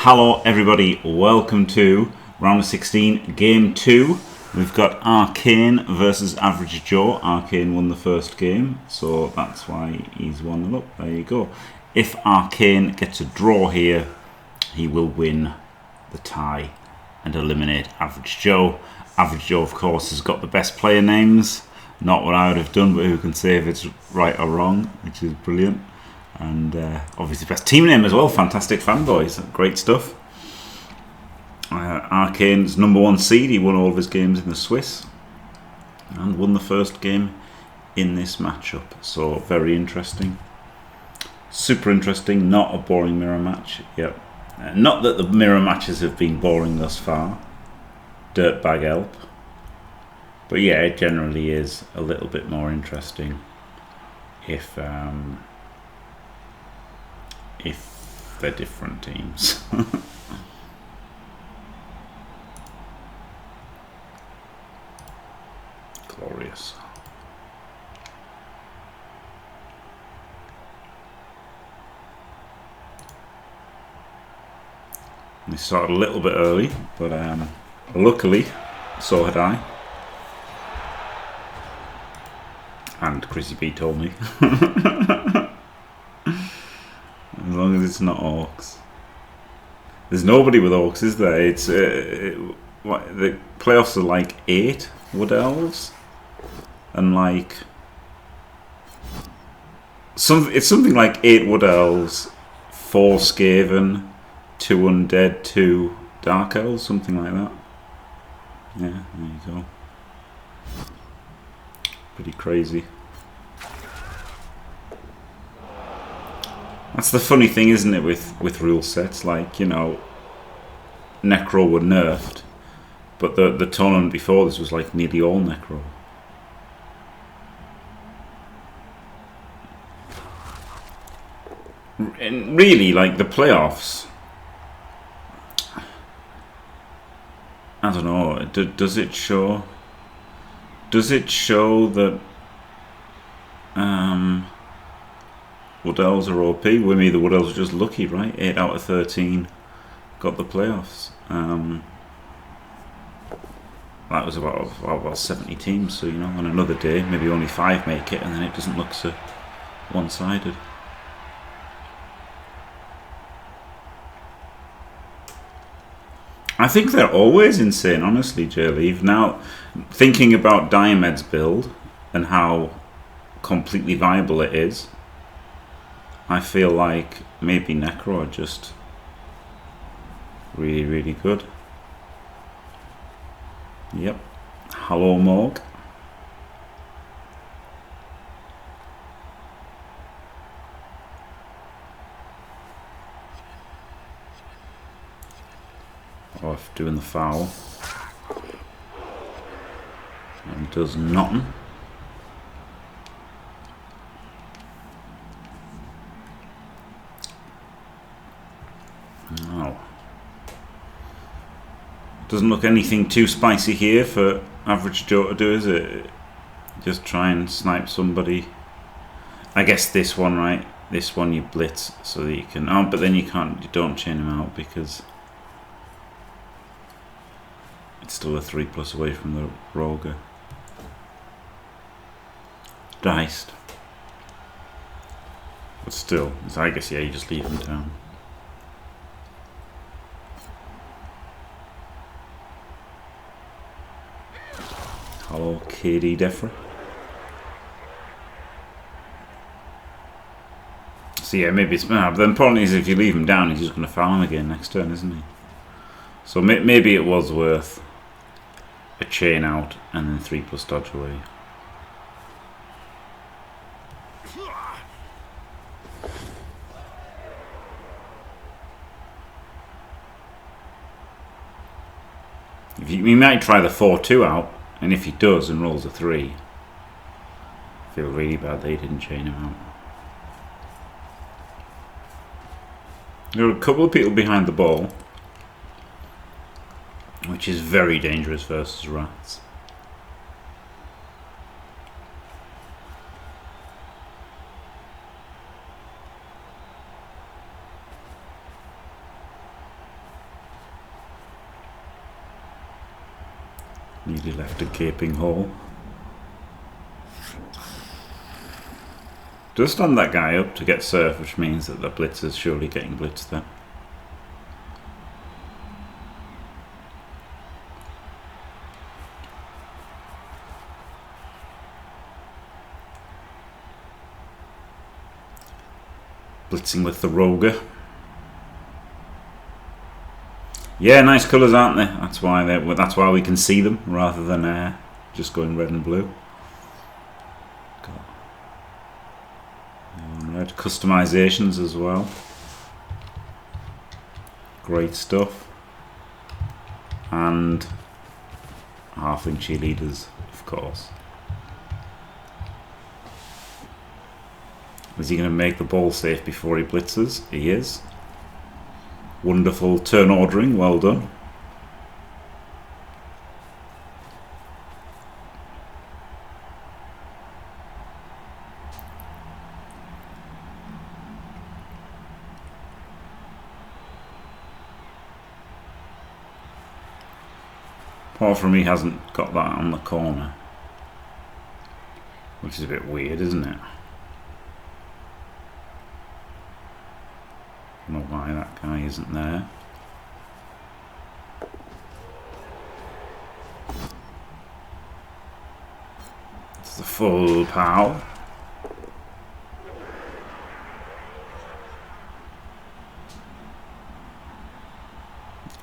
Hello everybody, welcome to round of 16, game 2. We've got Arcane versus Average Joe. Arcane won the first game, so that's why he's 1-0 up. There you go. If Arcane gets a draw here, he will win the tie and eliminate Average Joe. Average Joe, of course, has got the best player names. Not what I would have done, but who can say if it's right or wrong, which is brilliant. And obviously best team name as well. Fantastic fanboys. Great stuff. Arcane's #1 seed. He won all of his games in the Swiss. And won the first game in this matchup. So very interesting. Super interesting. Not a boring mirror match. Yep. Not that the mirror matches have been boring thus far. Dirtbag help. But yeah, it generally is a little bit more interesting if they're different teams. Glorious. We started a little bit early, but luckily, so had I. And Chrissy B told me. As long as it's not orcs. There's nobody with orcs, is there? It's what, the playoffs are like 8 wood elves, and like it's something like 8 wood elves, 4 Skaven, 2 undead, 2 dark elves, something like that. Yeah, there you go. Pretty crazy. That's the funny thing, isn't it, with rule sets? Like, you know, Necro were nerfed, but the tournament before this was like nearly all Necro. And really, like the playoffs, I don't know. Does it show? Does it show that Wood Elves are OP? With me, the Wood Elves are just lucky, right? 8 out of 13 got the playoffs. That was about 70 teams, so you know, on another day, maybe only 5 make it, and then it doesn't look so one-sided. I think they're always insane, honestly, J-Leave. Now, thinking about Diomed's build and how completely viable it is, I feel like maybe Necro are just really, really good. Yep. Hello, Morg. Off doing the foul. And does nothing. No. Doesn't look anything too spicy here for Average Joe to do, is it? Just try and snipe somebody. I guess this one, right? This one you blitz so that you can. Oh, but then you can't. You don't chain him out because it's still a 3+ away from the Roger. Diced. But still, I guess, yeah, you just leave him down. Hello, KD Defra. So yeah, maybe it's bad. But the important is if you leave him down, he's just going to foul him again next turn, isn't he? So maybe it was worth a chain out and then 3+ dodge away. He might try the 4-2 out, and if he does and rolls a 3, I feel really bad they didn't chain him out. There are a couple of people behind the ball, which is very dangerous versus rats. Nearly left a gaping hole. Just stand that guy up to get surf, which means that the blitz is surely getting blitzed then. Blitzing with the Roger. Yeah, nice colours, aren't they? That's why we can see them rather than just going red and blue. Red customizations as well. Great stuff. And halfling cheerleaders, of course. Is he going to make the ball safe before he blitzes? He is. Wonderful turn ordering, well done. Apart from he hasn't got that on the corner, which is a bit weird, isn't it? I don't know why that guy isn't there. It's the full pow.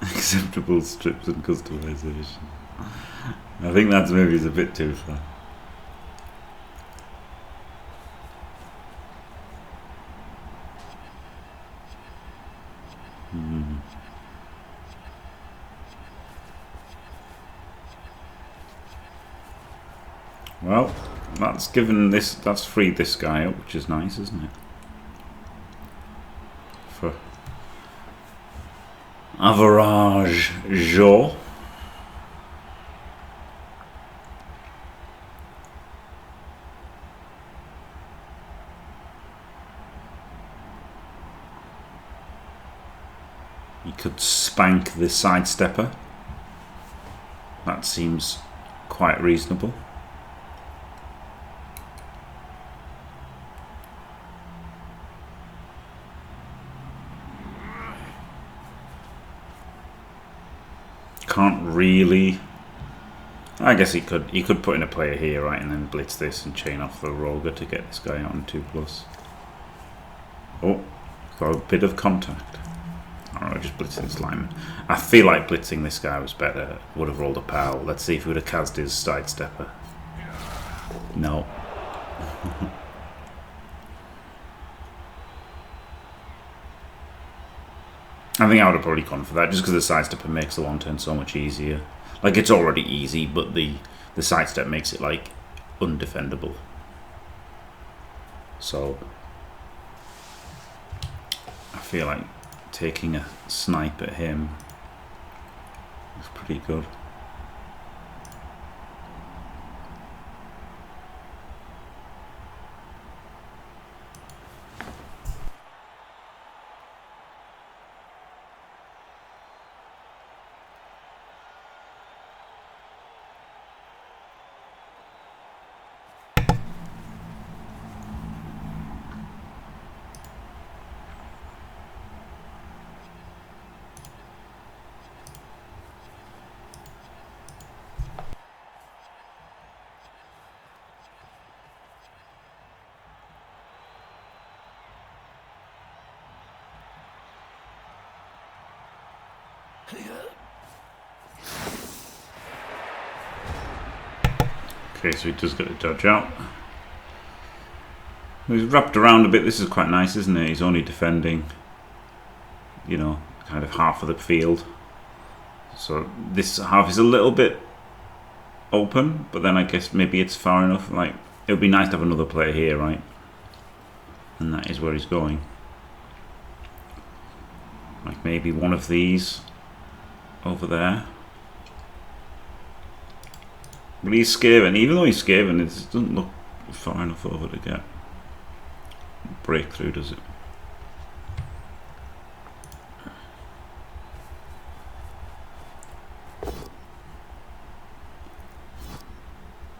Acceptable strips and customization. I think that's maybe a bit too far. Well, that's freed this guy up, which is nice, isn't it? For Average Joe. You could spank the sidestepper. That seems quite reasonable. Can't really. I guess he could put in a player here, right, and then blitz this and chain off the Roger to get this guy on 2+. Oh, got a bit of contact. Alright, just blitzing this lineman. I feel like blitzing this guy was better. Would have rolled a pal. Let's see if we would have cast his sidestepper. No. I think I would have probably gone for that, just because the sidestepper makes the long turn so much easier. Like, it's already easy, but the sidestep makes it, like, undefendable. So, I feel like taking a snipe at him is pretty good. Okay, so he just got to dodge out. He's wrapped around a bit. This is quite nice, isn't it? He's only defending, you know, kind of half of the field. So this half is a little bit open, but then I guess maybe it's far enough. Like, it would be nice to have another player here, right? And that is where he's going. Like maybe one of these over there. But he's Skaven. Even though he's Skaven, it doesn't look far enough over to get breakthrough, does it?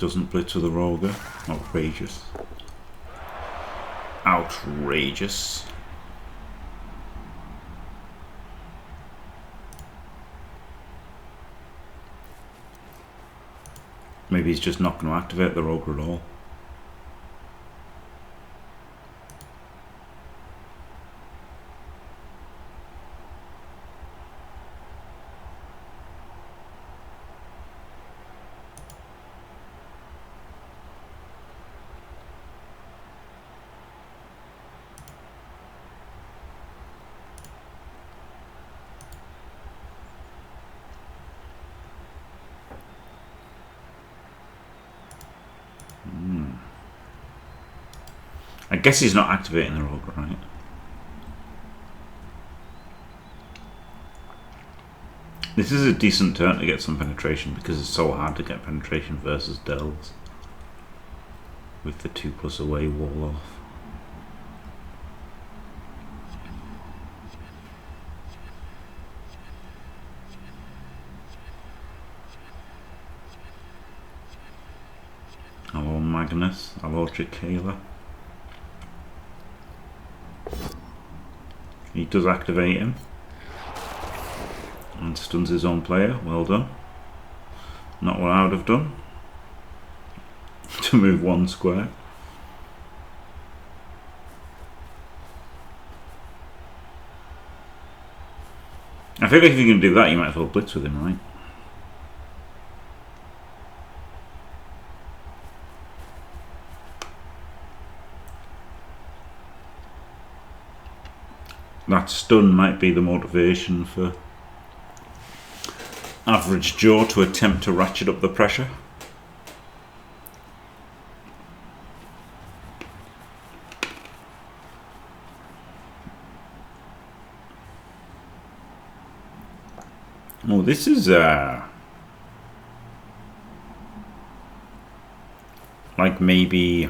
doesn't blitz with a Roger. Outrageous. Outrageous. Maybe he's just not going to activate the Roger at all. I guess he's not activating the Roger, right? This is a decent turn to get some penetration because it's so hard to get penetration versus Delves with the 2+ away wall off. Hello Magnus, hello Chikayla. He does activate him and stuns his own player. Well done. Not what I would have done to move 1 square. I feel like if you can do that, you might as well blitz with him, right? That stun might be the motivation for Average Joe to attempt to ratchet up the pressure. Oh, this is like maybe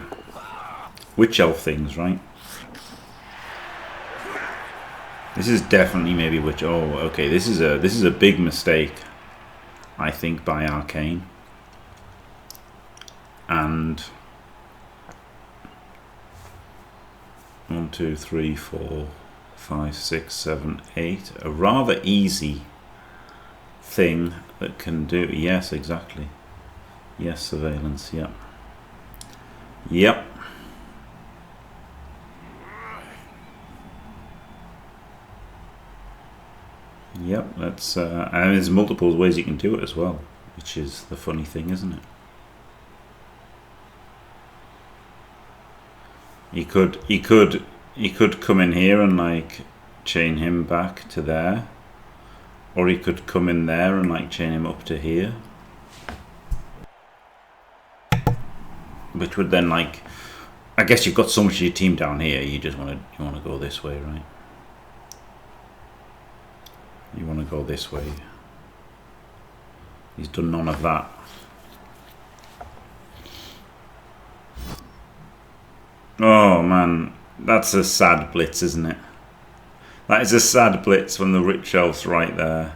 witch elf things, right? This is definitely maybe witch. Oh, okay. This is a big mistake, I think, by Arcane. And 1, 2, 3, 4, 5, 6, 7, 8. A rather easy thing that can do. Yes, exactly. Yes, surveillance. Yep. Yep. Yep, that's and there's multiple ways you can do it as well, which is the funny thing, isn't it? He could come in here and like chain him back to there, or he could come in there and like chain him up to here, which would then like, I guess you've got so much of your team down here, you just want to go this way, right? You want to go this way. He's done none of that. Oh man, that's a sad blitz, isn't it? That is a sad blitz when the Rich Elf's right there.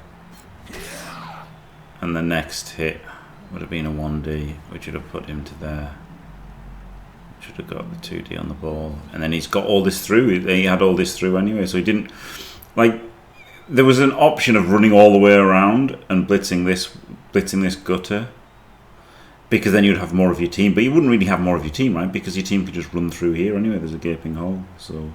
And the next hit would have been a 1D, which would have put him to there. Should have got the 2D on the ball. And then he's got all this through. He had all this through anyway, so he didn't... Like... There was an option of running all the way around and blitzing this gutter, because then you'd have more of your team. But you wouldn't really have more of your team, right? Because your team could just run through here anyway. There's a gaping hole, so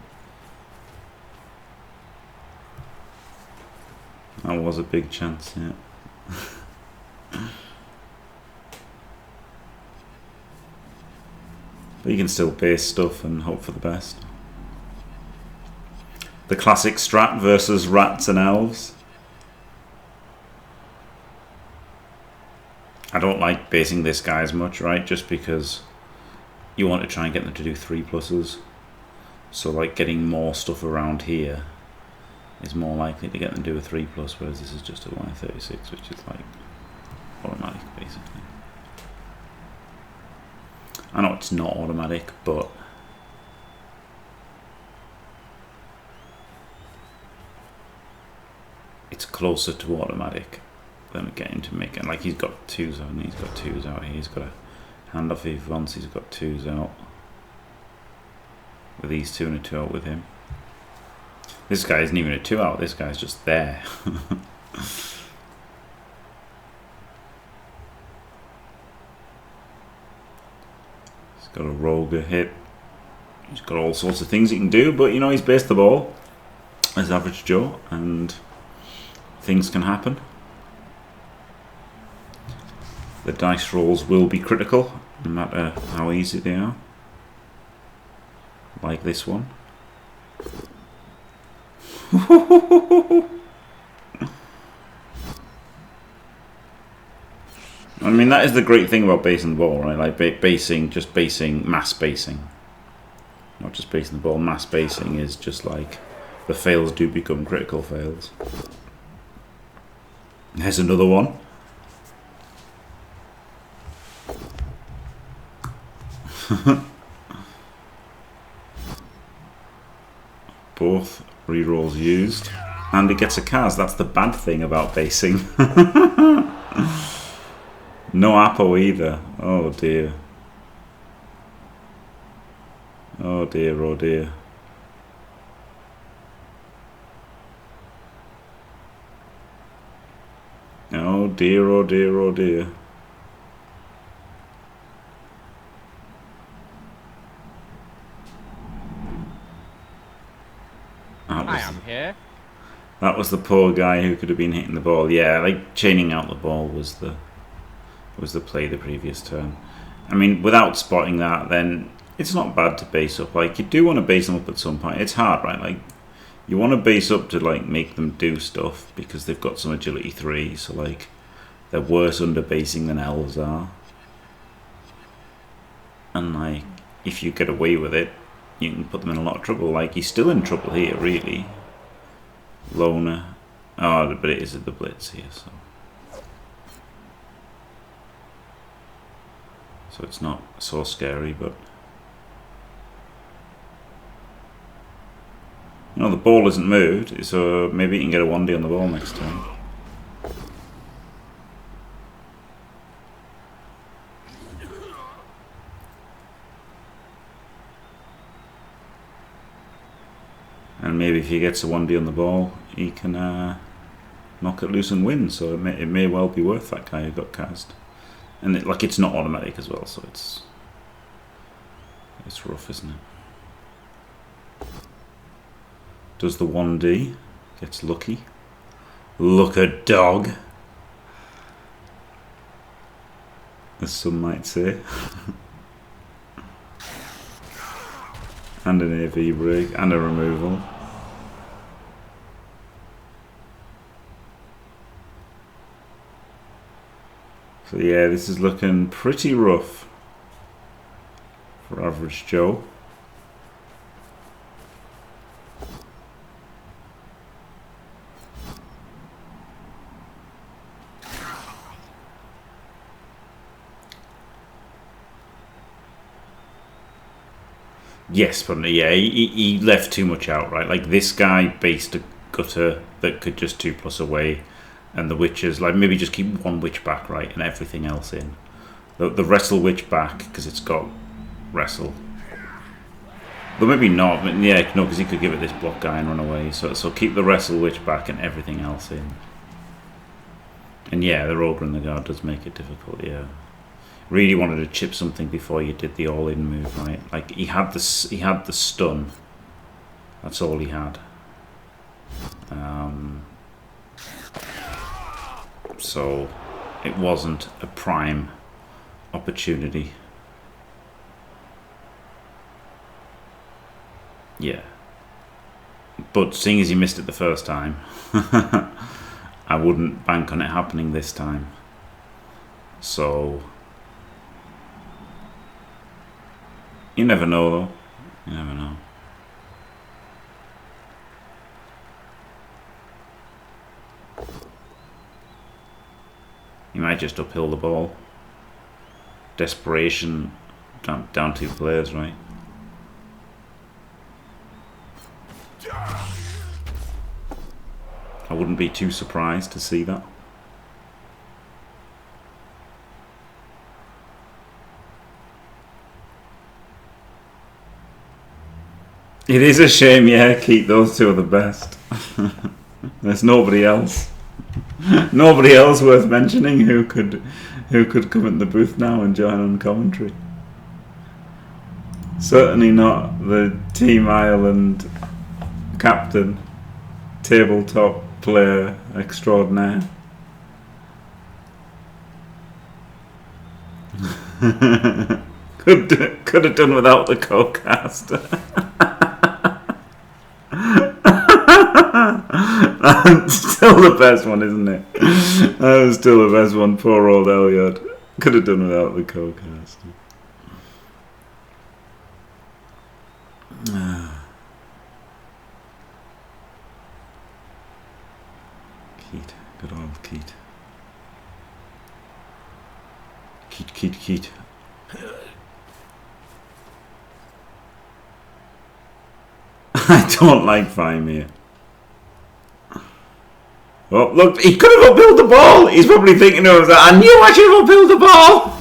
that was a big chance, yeah. But you can still base stuff and hope for the best. The classic strat versus rats and elves. I don't like basing this guy as much, right? Just because you want to try and get them to do 3+s. So like getting more stuff around here is more likely to get them to do a 3+, whereas this is just a Y36, which is like automatic basically. I know it's not automatic, but it's closer to automatic than getting to make it. Like he's got 2s, hasn't he? He's got 2s out here. He's got a Hand off if he wants, he's got 2s out. With these 2 and a 2 out with him. This guy isn't even a 2 out, this guy's just there. He's got a rogue hit. He's got all sorts of things he can do, but you know, he's based the ball as Average Joe, and things can happen. The dice rolls will be critical, no matter how easy they are. Like this one. I mean, that is the great thing about basing the ball, right? Like just basing, mass basing. Not just basing the ball, mass basing is just like the fails do become critical fails. There's another one. Both rerolls used, and it gets a Kaz. That's the bad thing about basing. No Apo either. Oh dear. Oh dear, oh dear. Oh dear, oh dear, oh dear. I am here. That was the poor guy who could have been hitting the ball. Yeah, like chaining out the ball was the play the previous turn. I mean, without spotting that, then it's not bad to base up. Like, you do want to base them up at some point. It's hard, right? Like, you want to base up to like make them do stuff because they've got some agility 3, so like they're worse under basing than elves are. And like, if you get away with it, you can put them in a lot of trouble. Like, he's still in trouble here, really. Loner. Oh, but it is at the blitz here, so it's not so scary, but you know, the ball isn't moved, so maybe you can get a 1D on the ball next time. And maybe if he gets a 1D on the ball, he can knock it loose and win. So it may well be worth that guy who got cast. And it's not automatic as well, so it's rough, isn't it? Does the 1D, gets lucky. Look a dog, as some might say. And an AV break and a removal. So yeah, this is looking pretty rough for Average Joe. Yes, but yeah, he left too much out, right? Like, this guy based a gutter that could just 2+ away, and the witches, like, maybe just keep one witch back, right, and everything else in. The wrestle witch back, because it's got wrestle. But maybe not, but yeah, no, because he could give it this block guy and run away. So keep the wrestle witch back and everything else in. And yeah, the Rogue and the Guard does make it difficult, yeah. Really wanted to chip something before you did the all-in move, right? Like, he had the stun. That's all he had. So it wasn't a prime opportunity. Yeah. But seeing as he missed it the first time, I wouldn't bank on it happening this time. So you never know, though. You never know. You might just uphill the ball. Desperation, down 2 players, right? I wouldn't be too surprised to see that. It is a shame, yeah, Keith, those two are the best. There's nobody else. Nobody else worth mentioning who could come in the booth now and join on commentary. Certainly not the Team Ireland captain, tabletop player extraordinaire. Could have done without the co-caster. Still the best one, isn't it? That was still the best one. Poor old Elliot. Could have done without the co-caster. Keat. Good old Keat. Keat. I don't like Vimir. Oh, look, he could have upbuilt the ball. He's probably thinking of that. I knew I should have upbuilt the ball.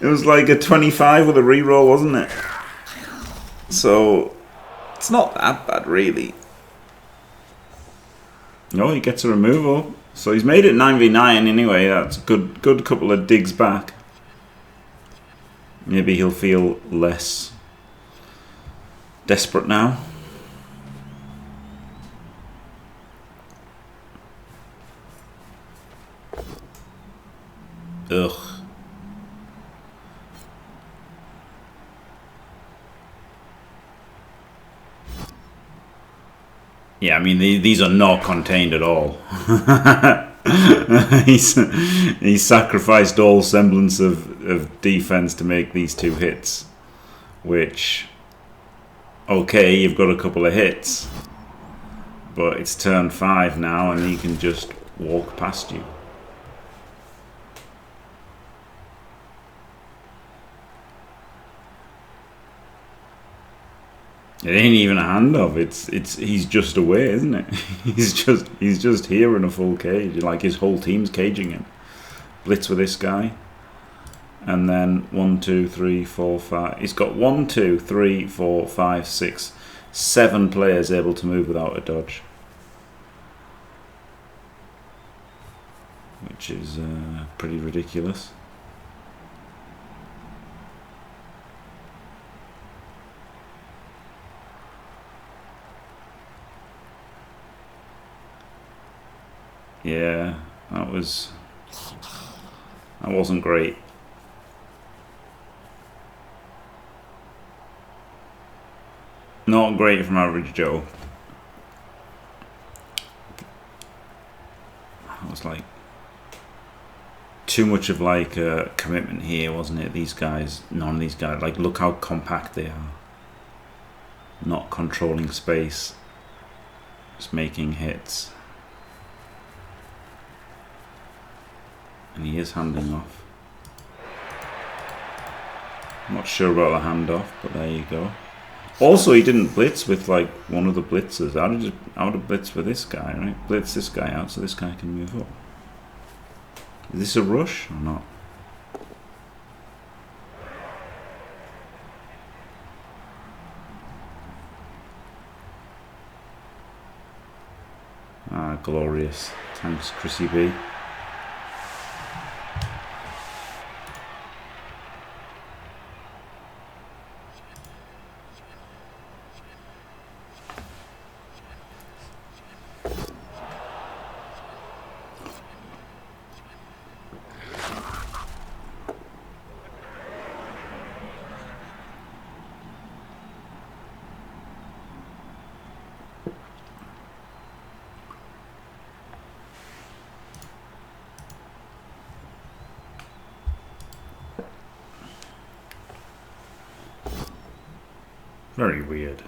It was like a 25 with a reroll, wasn't it? So, it's not that bad, really. No, he gets a removal. So he's made it 9v9 anyway. That's a good couple of digs back. Maybe he'll feel less desperate now. Ugh. Yeah, I mean, these are not contained at all. He's sacrificed all semblance of defense to make these two hits, which, okay, you've got a couple of hits, but it's turn 5 now and he can just walk past you. It ain't even a handoff. He's just away, isn't it? He's just here in a full cage. Like his whole team's caging him. Blitz with this guy, and then 1, 2, 3, 4, 5. He's got 1, 2, 3, 4, 5, 6, 7 players able to move without a dodge, which is pretty ridiculous. Yeah, that wasn't great. Not great from Average Joe. That was like too much of like a commitment here, wasn't it? These guys, none of these guys, like look how compact they are. Not controlling space, just making hits. And he is handing off. I'm not sure about the handoff, but there you go. Also, he didn't blitz with like one of the blitzers. I would have blitzed with this guy, right? Blitz this guy out so this guy can move up. Is this a rush or not? Ah, glorious. Thanks, Chrissy B. Very weird.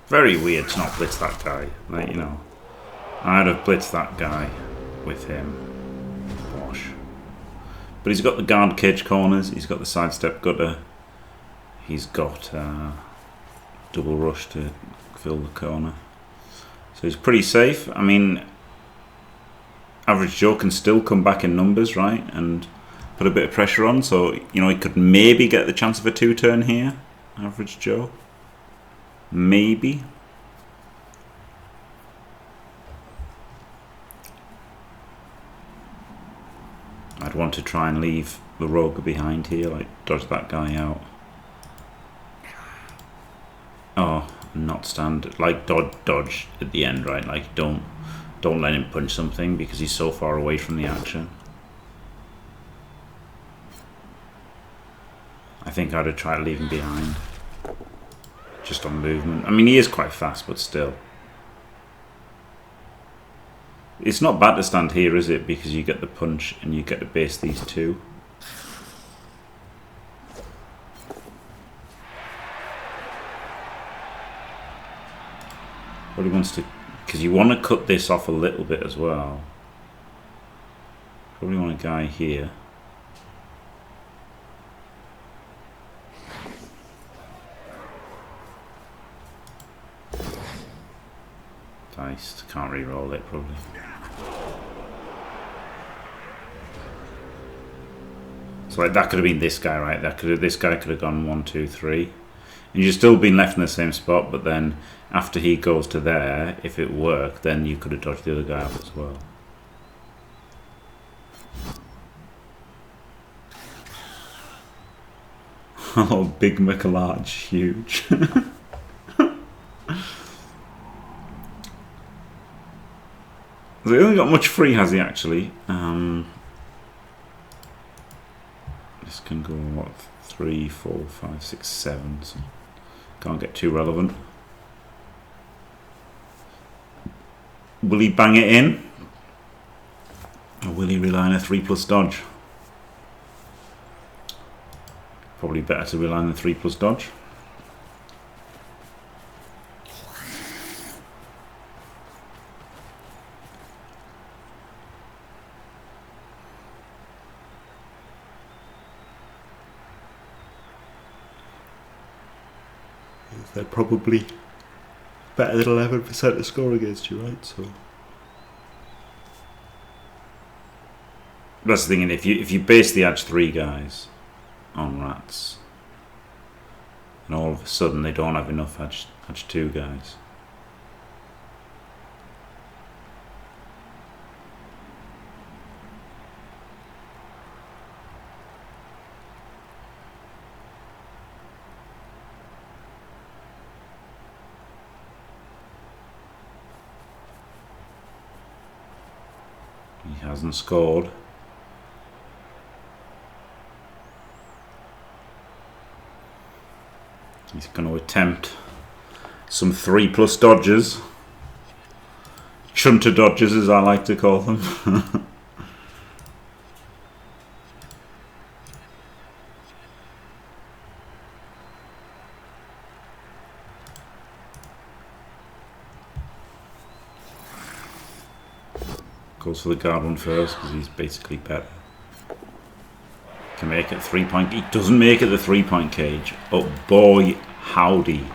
Very weird to not blitz that guy. Like, you know, I'd have blitzed that guy with him. Gosh. But he's got the guard cage corners. He's got the sidestep gutter. He's got double rush to fill the corner. So he's pretty safe. I mean, Average Joe can still come back in numbers, right? And put a bit of pressure on, so you know he could maybe get the chance of a 2-turn here. Average Joe, maybe. I'd want to try and leave the rogue behind here, like dodge that guy out. Oh, not stand, like dodge at the end, right? Like don't let him punch something because he's so far away from the action. I think I'd have tried to leave him behind, just on movement. I mean, he is quite fast, but still. It's not bad to stand here, is it? Because you get the punch and you get to base these two. Probably wants to, because you want to cut this off a little bit as well. Probably want a guy here. Diced, can't re-roll it probably. So like that could have been this guy, right? This guy could have gone 1, 2, 3. And you've still been left in the same spot, but then after he goes to there, if it worked, then you could have dodged the other guy out as well. Oh, big McLarge, huge. So he only got much free, has he actually? This can go, what, 3, 4, 5, 6, 7. So can't get too relevant. Will he bang it in? Or will he rely on a 3+ dodge? Probably better to rely on the 3+ dodge. They're probably better than 11% to score against you, right? So that's the thing. And if you base the edge 3 guys on rats, and all of a sudden they don't have enough edge 2 guys. He hasn't scored. He's going to attempt some 3+ dodges. Shunter dodges, as I like to call them. Goes for the guard one first because he's basically better. Can make it 3-point. He doesn't make it the 3-point cage. Oh boy, howdy.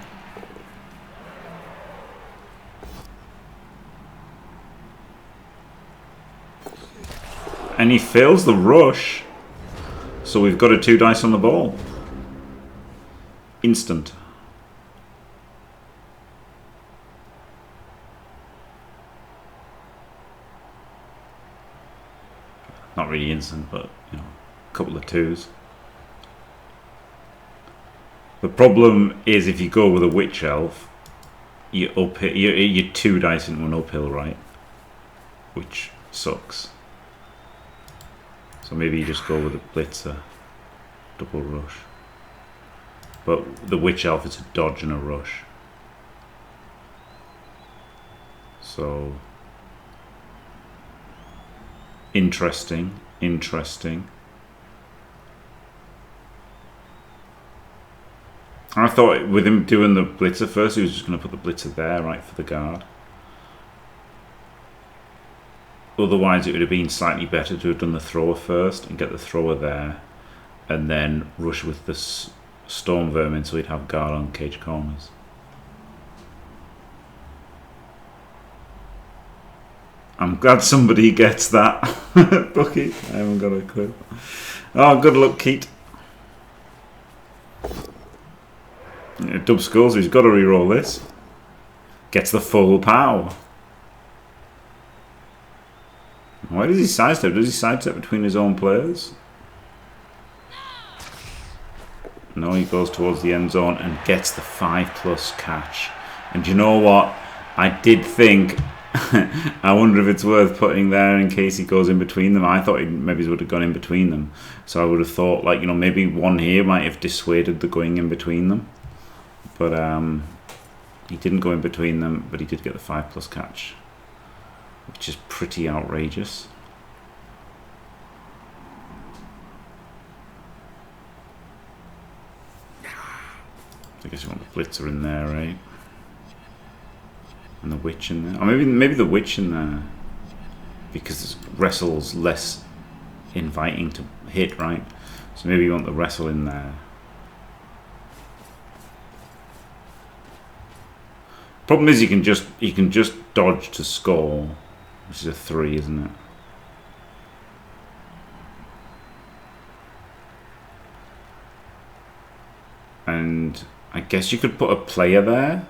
And he fails the rush. So we've got a 2 dice on the ball. Instant. Not really instant, but you know, a couple of 2s. The problem is if you go with a witch elf, you 2 dice into an uphill, right? Which sucks. So maybe you just go with a blitzer, double rush. But the witch elf is a dodge and a rush. So interesting. I thought with him doing the blitzer first, he was just going to put the blitzer there, right, for the guard. Otherwise, it would have been slightly better to have done the thrower first and get the thrower there, and then rush with the storm vermin so he'd have guard on cage corners. I'm glad somebody gets that. Bucky, I haven't got a clue. Oh, good luck, Keat. Yeah, Dub scores, he's got to re-roll this. Gets the full pow. Why does he sidestep? Does he sidestep between his own players? No, he goes towards the end zone and gets the 5+ catch. And do you know what? I did think, I wonder if it's worth putting there in case he goes in between them. I thought he maybe would have gone in between them. So I would have thought, like, you know, maybe one here might have dissuaded the going in between them. But he didn't go in between them, but he did get the 5+ catch, which is pretty outrageous. I guess you want the Blitzer in there, right? And the Witch in there. Or maybe the Witch in there. Because Wrestle's less inviting to hit, right? So maybe you want the Wrestle in there. Problem is you can just dodge to score, which is a 3, isn't it? And I guess you could put a player there,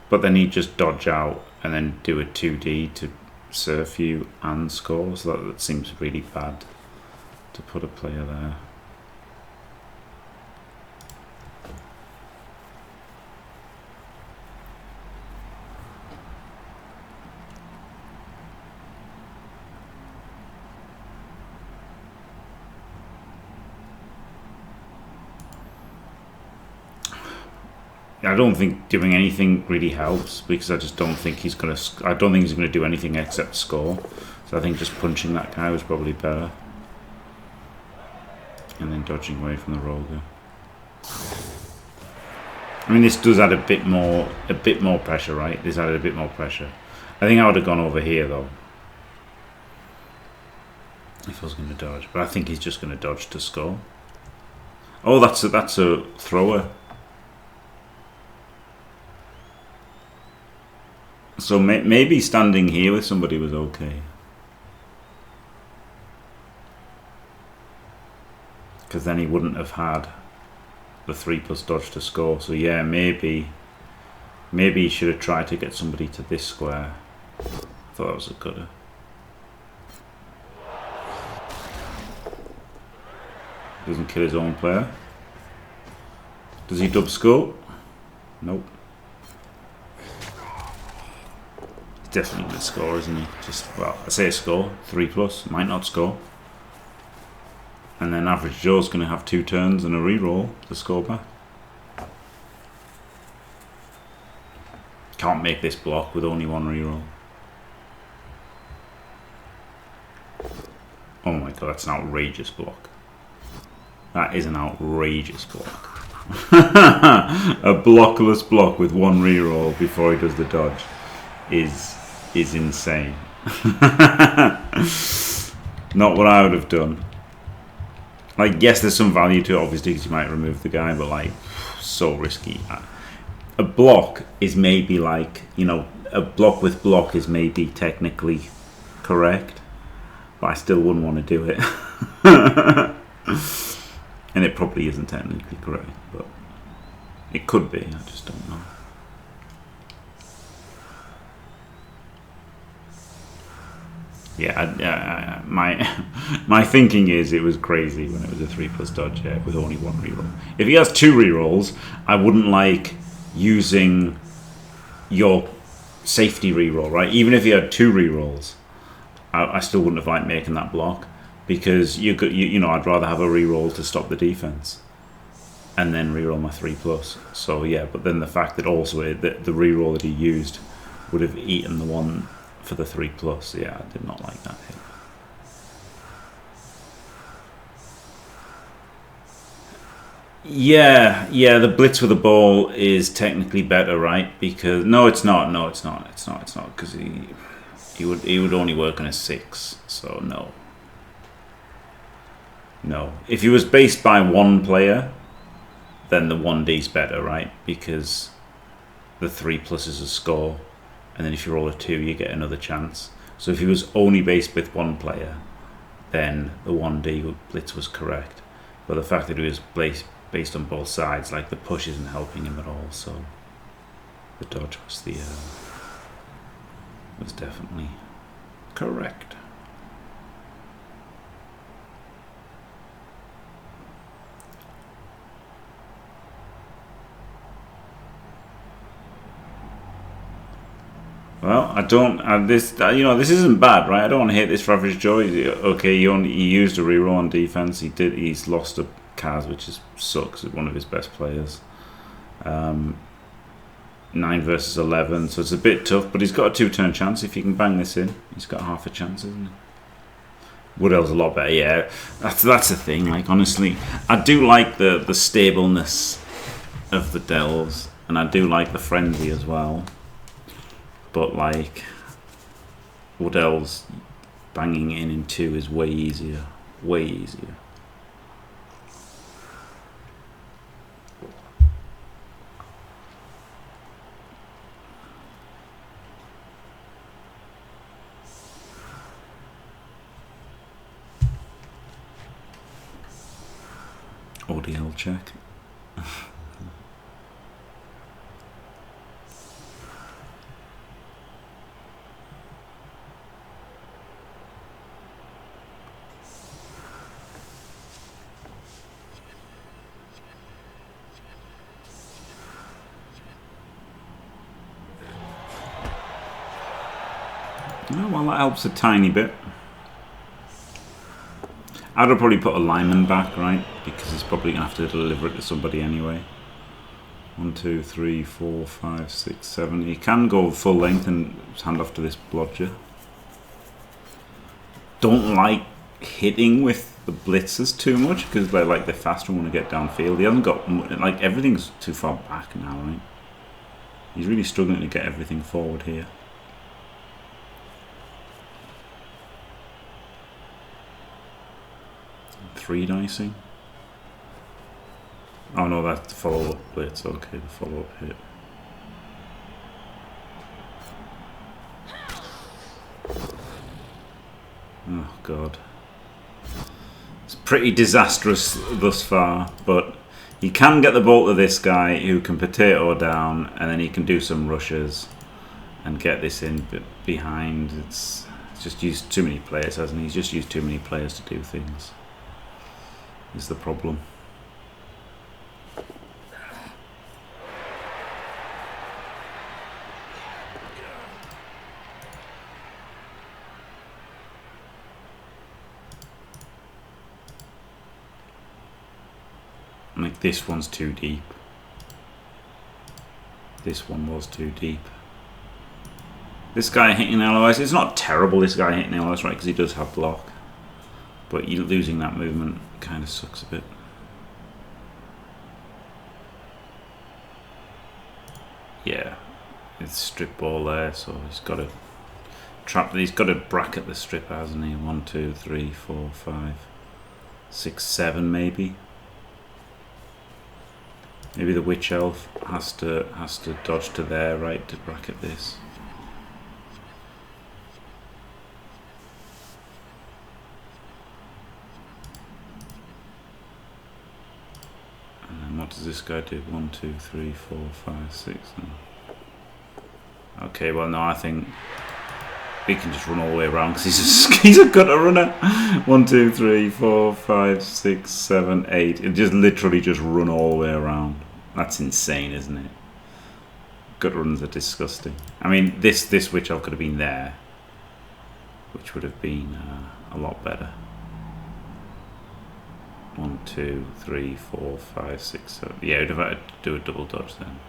but then he'd just dodge out and then do a 2D to surf you and score. So that seems really bad to put a player there. I don't think doing anything really helps because I just don't think he's gonna. I don't think he's gonna do anything except score. So I think just punching that guy was probably better, and then dodging away from the roller. I mean, this does add a bit more pressure, right? This added a bit more pressure. I think I would have gone over here though, if I was going to dodge. But I think he's just going to dodge to score. Oh, that's a thrower. So maybe standing here with somebody was okay. Because then he wouldn't have had the 3+ dodge to score. So yeah, maybe he should have tried to get somebody to this square. I thought that was a gutter. Doesn't kill his own player. Does he dub scope? Nope. Definitely going to score, isn't he? Just, well, I say a score, 3+, might not score. And then Average Joe's going to have 2 turns and a reroll to score back. Can't make this block with only 1 reroll. Oh my god, that's an outrageous block. That is an outrageous block. A blockless block with 1 reroll before he does the dodge is insane. Not what I would have done. Like, yes, there's some value to it, obviously, because you might remove the guy, but, like, so risky. A block is maybe, like, you know, a block with block is maybe technically correct, but I still wouldn't want to do it. And it probably isn't technically correct, but it could be, I just don't know. Yeah, my thinking is it was crazy when it was a 3+ dodge, yeah, with only 1 reroll. If he has 2 rerolls, I wouldn't like using your safety reroll, right? Even if he had 2 rerolls, I still wouldn't have liked making that block because you know, I'd rather have a reroll to stop the defense and then reroll my 3+. So yeah, but then the fact that also the reroll that he used would have eaten the one for the 3+, yeah, I did not like that hit. Yeah, the blitz with the ball is technically better, right? Because no, it's not, because he would only work on a 6, so no. If he was based by 1 player, then the 1D's better, right? Because the 3+ is a score. and then if you roll a 2 you get another chance. So if he was only based with one player, then the 1D blitz was correct. But the fact that he was based on both sides, like the push isn't helping him at all, so the dodge was was definitely correct. Well, I don't. This isn't bad, right? I don't want to hate this for Average Joe. Okay, he used a reroll on defense. He's lost a Kaz, which sucks. It's one of his best players. 9 versus 11, so it's a bit tough. But he's got a 2-turn chance if he can bang this in. He's got half a chance, isn't he? Woodell's a lot better. Yeah, that's the thing. Like honestly, I do like the stableness of the delves, and I do like the frenzy as well. But like Woodell's banging in 2 is way easier. Way easier. ODL check. Oh, well, that helps a tiny bit. I'd have probably put a lineman back, right? Because he's probably going to have to deliver it to somebody anyway. 1, 2, 3, 4, 5, 6, 7. He can go full length and hand off to this blodger. Don't like hitting with the blitzers too much because they're like the faster when to get downfield. He hasn't got, like, everything's too far back now, right? He's really struggling to get everything forward here. 3 dicing. Oh no, that's the follow-up blitz. Okay, the follow-up hit. Oh god. It's pretty disastrous thus far, but he can get the ball to this guy who can potato down, and then he can do some rushes and get this in behind. It's just used too many players, hasn't he? He's just used too many players to do things. Is the problem. Like this one's too deep. This one was too deep. This guy hitting LOS, it's not terrible this guy hitting LOS, right, because he does have block. But you losing that movement kind of sucks a bit. Yeah, it's strip ball there, so he's got to trap. He's got to bracket the strip, hasn't he? 1, 2, 3, 4, 5, 6, 7, maybe. Maybe the witch elf has to dodge to there, right, to bracket this. What does this guy do? 1, 2, 3, 4, 5, 6. Okay, well no, I think he can just run all the way around because he's a gutter runner. 1, 2, 3, 4, 5, 6, 7, 8. It just literally just run all the way around. That's insane, isn't it? Gutter runs are disgusting. I mean, this witch elf could have been there, which would have been a lot better. 1, 2, 3, 4, 5, 6, 7. Yeah, I'd have had to do a double dodge then.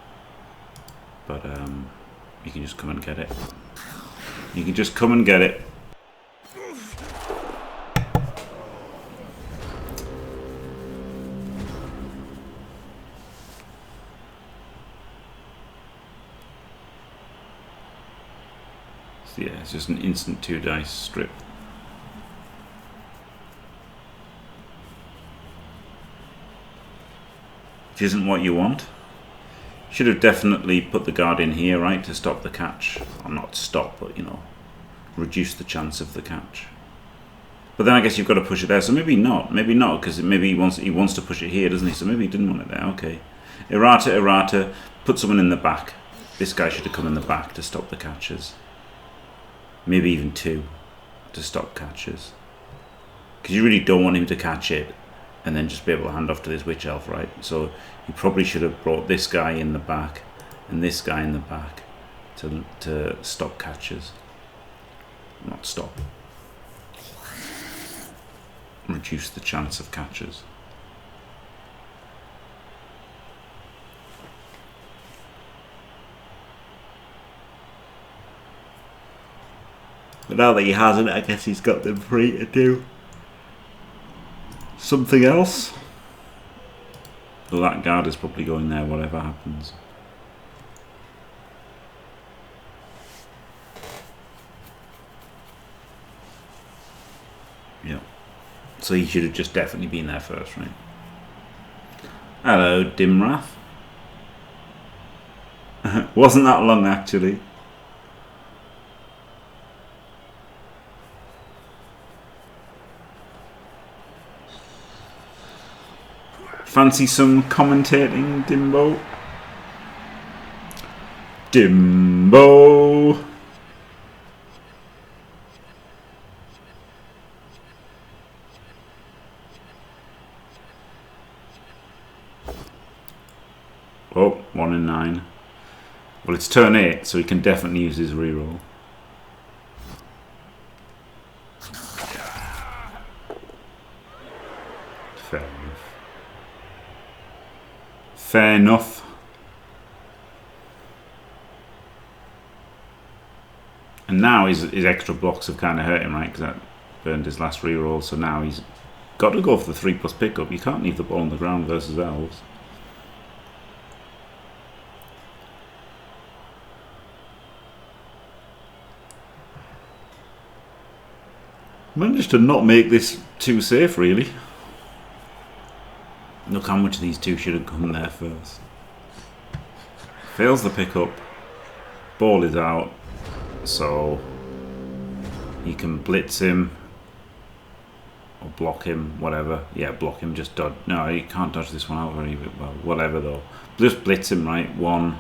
But you can just come and get it. You can just come and get it. So yeah, it's just an instant 2 dice strip. Which isn't what you want. Should have definitely put the guard in here, right, to stop the catch. Or not stop, but, you know, reduce the chance of the catch. But then I guess you've got to push it there. So maybe not, because maybe he wants to push it here, doesn't he? So maybe he didn't want it there. Okay. Errata. Put someone in the back. This guy should have come in the back to stop the catches. Maybe even 2 to stop catches. Because you really don't want him to catch it and then just be able to hand off to this witch elf, right? So you probably should have brought this guy in the back and this guy in the back to stop catches. Not stop. Reduce the chance of catches. But now that he hasn't, I guess he's got them free to do something else. Well, that guard is probably going there, whatever happens. Yep. So he should have just definitely been there first, right? Hello, Dimrath. Wasn't that long, actually. Fancy some commentating, Dimbo? Dimbo! Oh, 1 in 9. Well, it's turn 8, so he can definitely use his reroll. Fair enough. Fair enough. And now his extra blocks have kind of hurt him, right? Because that burned his last reroll, so now he's got to go for the 3+ pickup. You can't leave the ball on the ground versus elves. Managed to not make this too safe, really. Look how much these two should have come there first. Fails the pickup. Ball is out. So you can blitz him. Or block him, whatever. Yeah, block him, just dodge. No, you can't dodge this one out very well. Whatever though. Just blitz him, right? 1.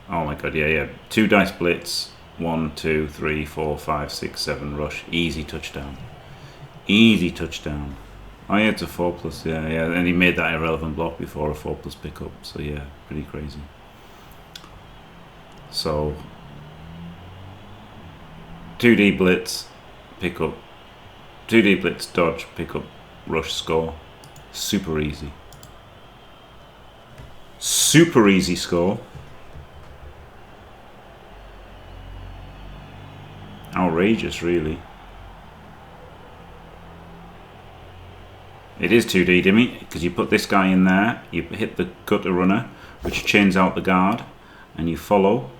Oh my god, yeah. 2 dice blitz. 1, 2, 3, 4, 5, 6, 7 rush. Easy touchdown. Easy touchdown. Oh yeah, it's a 4+, yeah. And he made that irrelevant block before a 4+ pickup. So yeah, pretty crazy. So 2D blitz, pickup. 2D blitz, dodge, pickup, rush, score. Super easy. Super easy score. Outrageous, really. It is 2D, Dimmy, because you put this guy in there, you hit the gutter runner, which chains out the guard, and you follow.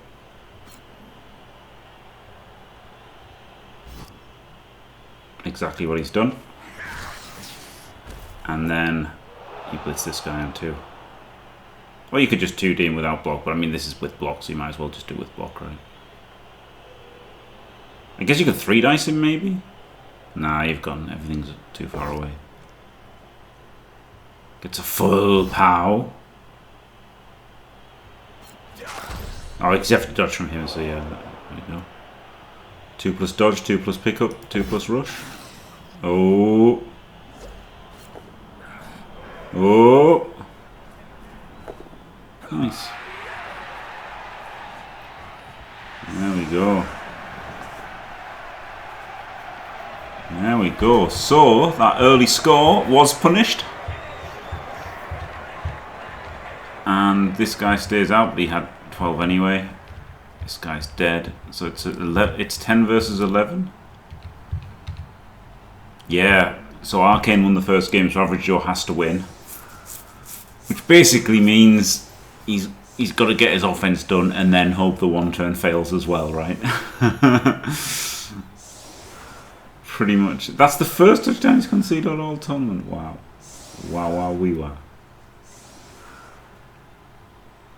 Exactly what he's done. And then you blitz this guy on 2. Or you could just 2D him without block, but I mean this is with block, so you might as well just do it with block, right? I guess you could 3 dice him, maybe? Nah, you've gone. Everything's too far away. Gets a full pow. Oh, you have to dodge from him, so yeah, there you go. 2+ dodge, 2+ pickup, 2+ rush. Oh. Oh. Nice. There we go. There we go. So, that early score was punished. And this guy stays out, but he had 12 anyway. This guy's dead. So it's 10 versus 11. Yeah. So Arcane won the first game, so Average Joe has to win. Which basically means he's got to get his offense done and then hope the one turn fails as well, right? Pretty much. That's the first touchdown he's conceded all tournament. Wow. Wow, wee wow.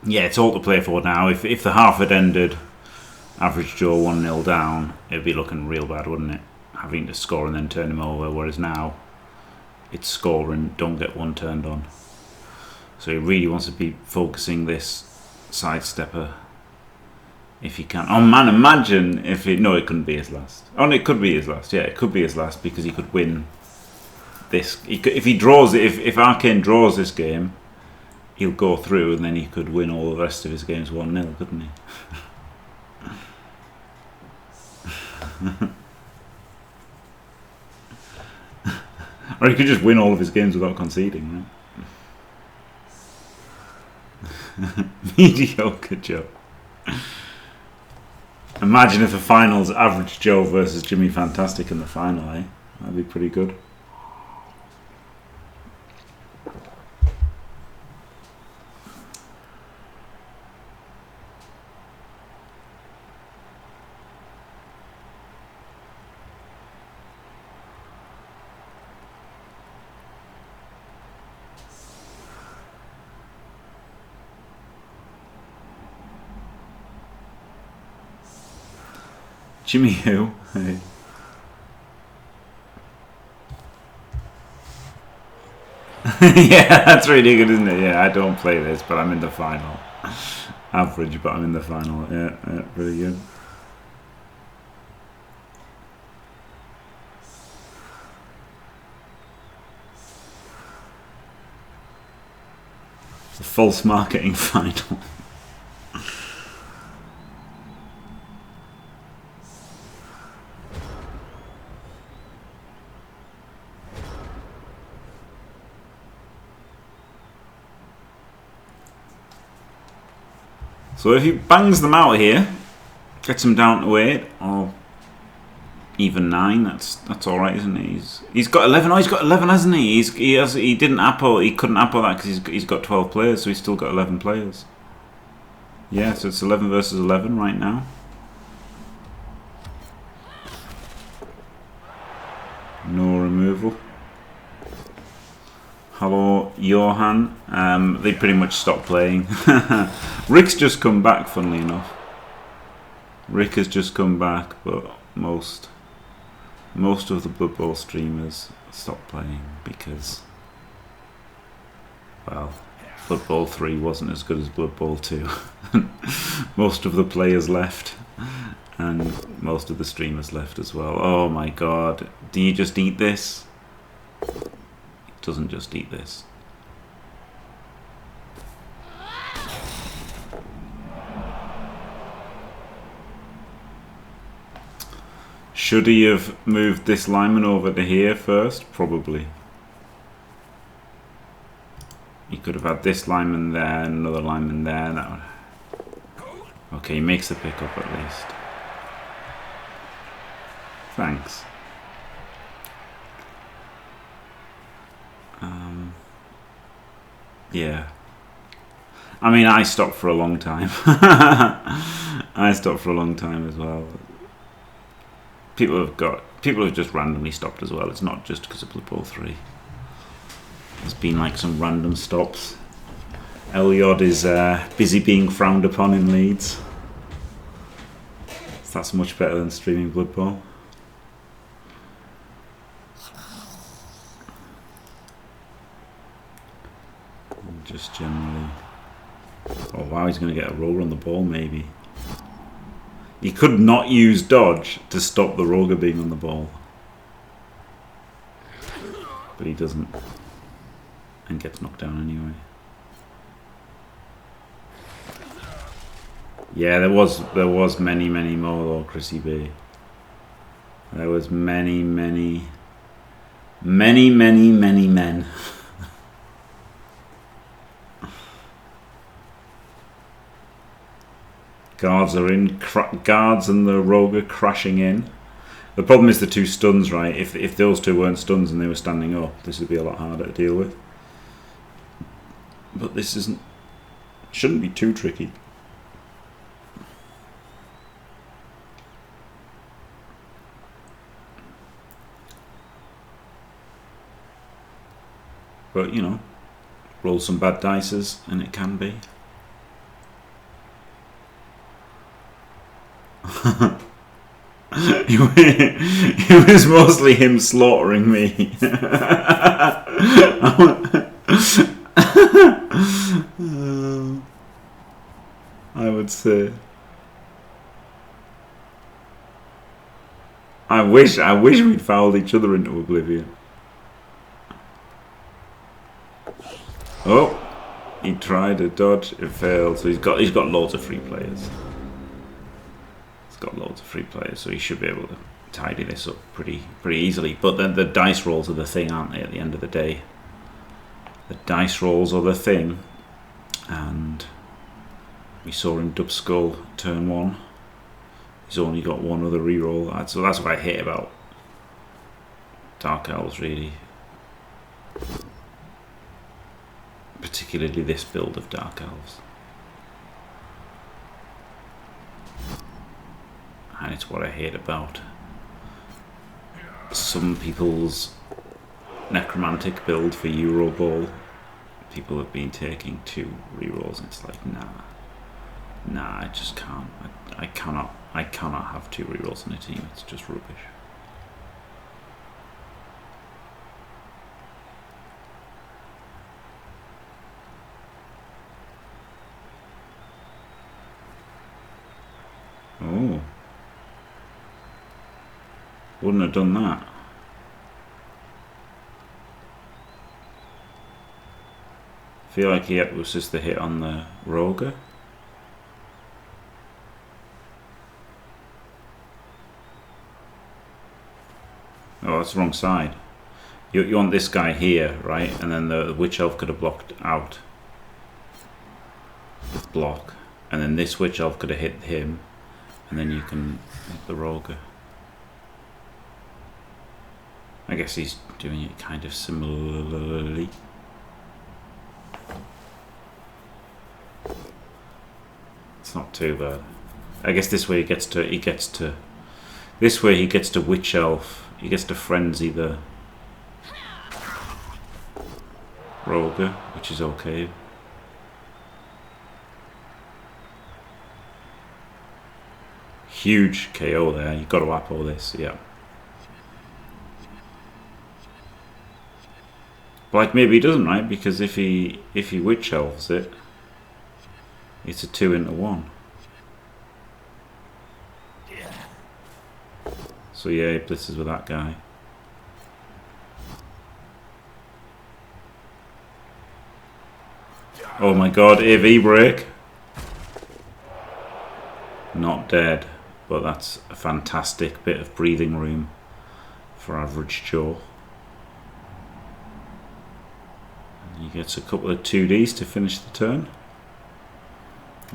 Yeah, it's all to play for now. If the half had ended Average Joe 1-0 down, it'd be looking real bad, wouldn't it? Having to score and then turn him over, whereas now it's score and don't get one turned on. So he really wants to be focusing this sidestepper if he can. Oh man, imagine if it... No, it couldn't be his last. Oh, no, it could be his last. Yeah, it could be his last because he could win this. If he draws it, if Arcane draws this game, he'll go through and then he could win all the rest of his games 1-0, couldn't he? Or he could just win all of his games without conceding, right? Mediocre Joe. Imagine if the finals Average Joe versus Jimmy Fantastic in the final, eh? That'd be pretty good. Jimmy who? Hey. Yeah, that's really good, isn't it? Yeah, I don't play this, but I'm in the final. Average, but I'm in the final. Yeah, really good. The false marketing final. So if he bangs them out here, gets them down to 8 or even 9, that's all right, isn't it? He's got 11. Oh, he's got 11, hasn't he? He didn't apple. He couldn't apple that because he's got 12 players, so he's still got 11 players. Yeah, so it's 11 versus 11 right now. No removal. Hello, Johan. They pretty much stopped playing. Rick's just come back, funnily enough. Rick has just come back, but most of the Blood Bowl streamers stopped playing because, well, Blood Bowl 3 wasn't as good as Blood Bowl 2. Most of the players left, and most of the streamers left as well. Oh my god, do you just eat this? Doesn't just eat this. Should he have moved this lineman over to here first? Probably. He could have had this lineman there and another lineman there. That would... Okay, he makes the pickup at least. Thanks. Yeah. I mean, I stopped for a long time. I stopped for a long time as well. People have just randomly stopped as well. It's not just because of Blood Bowl 3. There's been like some random stops. Elyod is busy being frowned upon in Leeds. So that's much better than streaming Blood Bowl. Just generally. Oh wow, he's going to get a roller on the ball maybe. He could not use dodge to stop the roger being on the ball. But he doesn't. And gets knocked down anyway. Yeah, there was many more though, Chrissy B. There was many men. Guards are in. Guards and the rogue are crashing in. The problem is the two stuns, right? If those two weren't stuns and they were standing up, this would be a lot harder to deal with. But this shouldn't be too tricky. But but you know, roll some bad dices and it can be. It was mostly him slaughtering me. I would say. I wish we'd fouled each other into oblivion. Oh, he tried a dodge, it failed. So he's got loads of free players. Got loads of free players, so he should be able to tidy this up pretty easily. But then the dice rolls are the thing, aren't they, at the end of the day? The dice rolls are the thing, and we saw him dub skull turn 1. He's only got one other reroll, so that's what I hate about Dark Elves, really. Particularly this build of Dark Elves. And it's what I hate about some people's necromantic build for Euro Bowl. People have been taking 2 rerolls and it's like, nah, I just can't. I cannot have 2 rerolls in a team. It's just rubbish. Oh. Wouldn't have done that. Feel like he was just the hit on the Roger. Oh, that's the wrong side. You want this guy here, right? And then the Witch Elf could have blocked out. With block. And then this Witch Elf could have hit him. And then you can hit the Roger. I guess he's doing it kind of similarly. It's not too bad. I guess this way he gets to Witch Elf. He gets to frenzy the Roger, which is okay. Huge KO there. You've got to apple this, yeah. But like maybe he doesn't, right? Because if he Witch Elves it, it's a 2 into 1. So yeah, he blitzes with that guy. Oh my god, AV break. Not dead, but that's a fantastic bit of breathing room for Average Joe. He gets a couple of 2Ds to finish the turn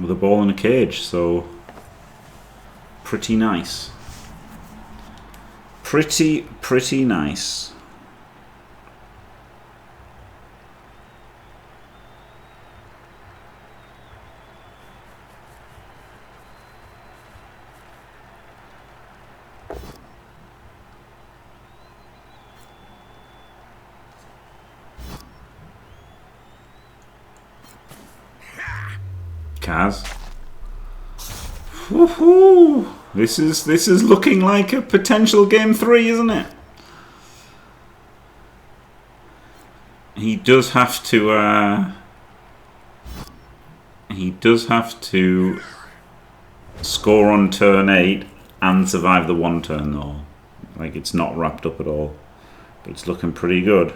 with a ball in a cage, so pretty nice. Pretty nice. Kaz. Woohoo! This is looking like a potential game 3, isn't it? He does have to score on turn 8 and survive the 1 turn though. Like, it's not wrapped up at all. But it's looking pretty good.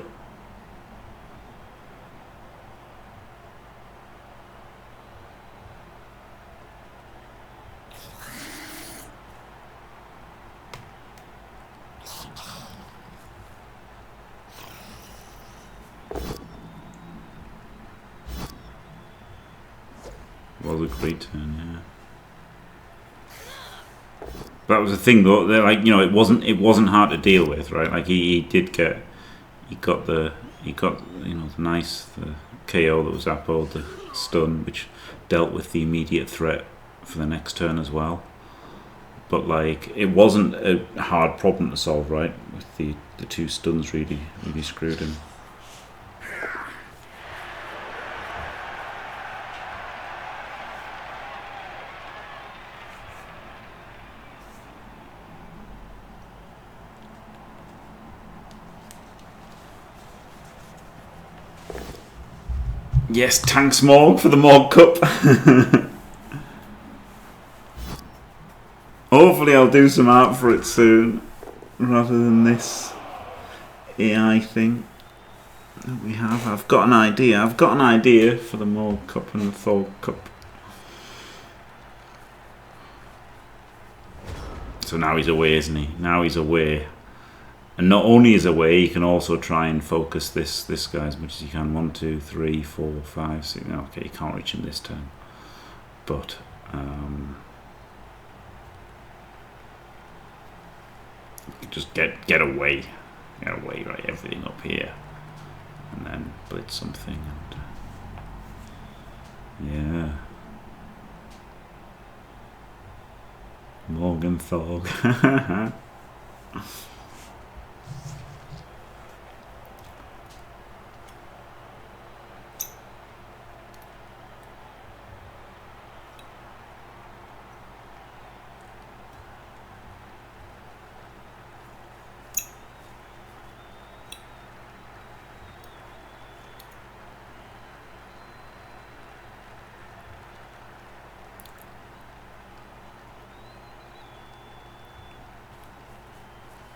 Was a great turn, yeah. That was the thing though. Like, you know, it wasn't hard to deal with, right? Like he got the nice KO that was Apple, the stun, which dealt with the immediate threat for the next turn as well. But like, it wasn't a hard problem to solve, right? With the 2 stuns really screwed him. Yes, thanks Morg for the Morg Cup. Hopefully I'll do some art for it soon, rather than this AI thing that we have. I've got an idea. I've got an idea for the Morg Cup and the Thor Cup. So now he's away, isn't he? Now he's away. And not only is away, you can also try and focus this guy as much as you can. 1, 2, 3, 4, 5, 6. Okay, you can't reach him this turn. But just get away. Get away, right? Everything up here. And then blitz something and yeah. Morgan Thorg.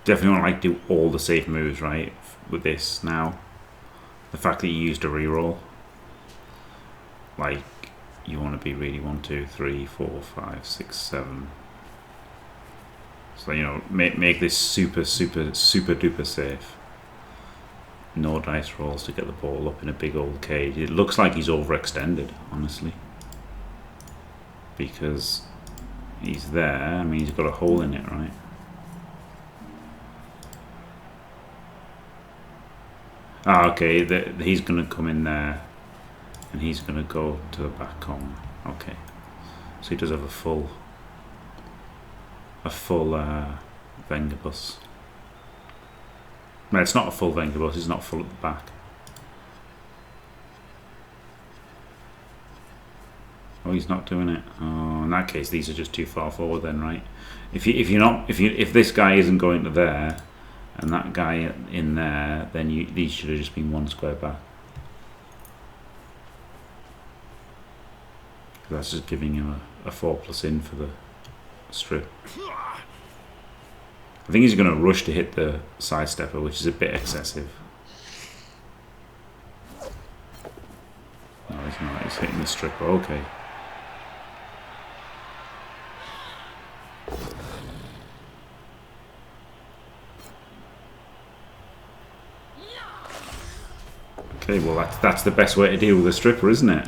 Definitely want to like do all the safe moves, right? With this now, the fact that you used a reroll, like you want to be really 1, 2, 3, 4, 5, 6, 7. So you know, make this super duper safe. No dice rolls to get the ball up in a big old cage. It looks like he's overextended, honestly, because he's there. I mean, he's got a hole in it, right? Ah, okay, he's going to come in there and he's going to go to the back corner. Okay, so he does have a full Vengabus. No, it's not a full Vengabus, it's not full at the back. Oh, he's not doing it. Oh, in that case, these are just too far forward then, right? If this guy isn't going to there, and that guy in there, then these should have just been 1 square back. That's just giving him a 4+ in for the strip. I think he's going to rush to hit the sidestepper, which is a bit excessive. No, he's not. He's hitting the stripper. Okay. Okay, well that's the best way to deal with a stripper, isn't it?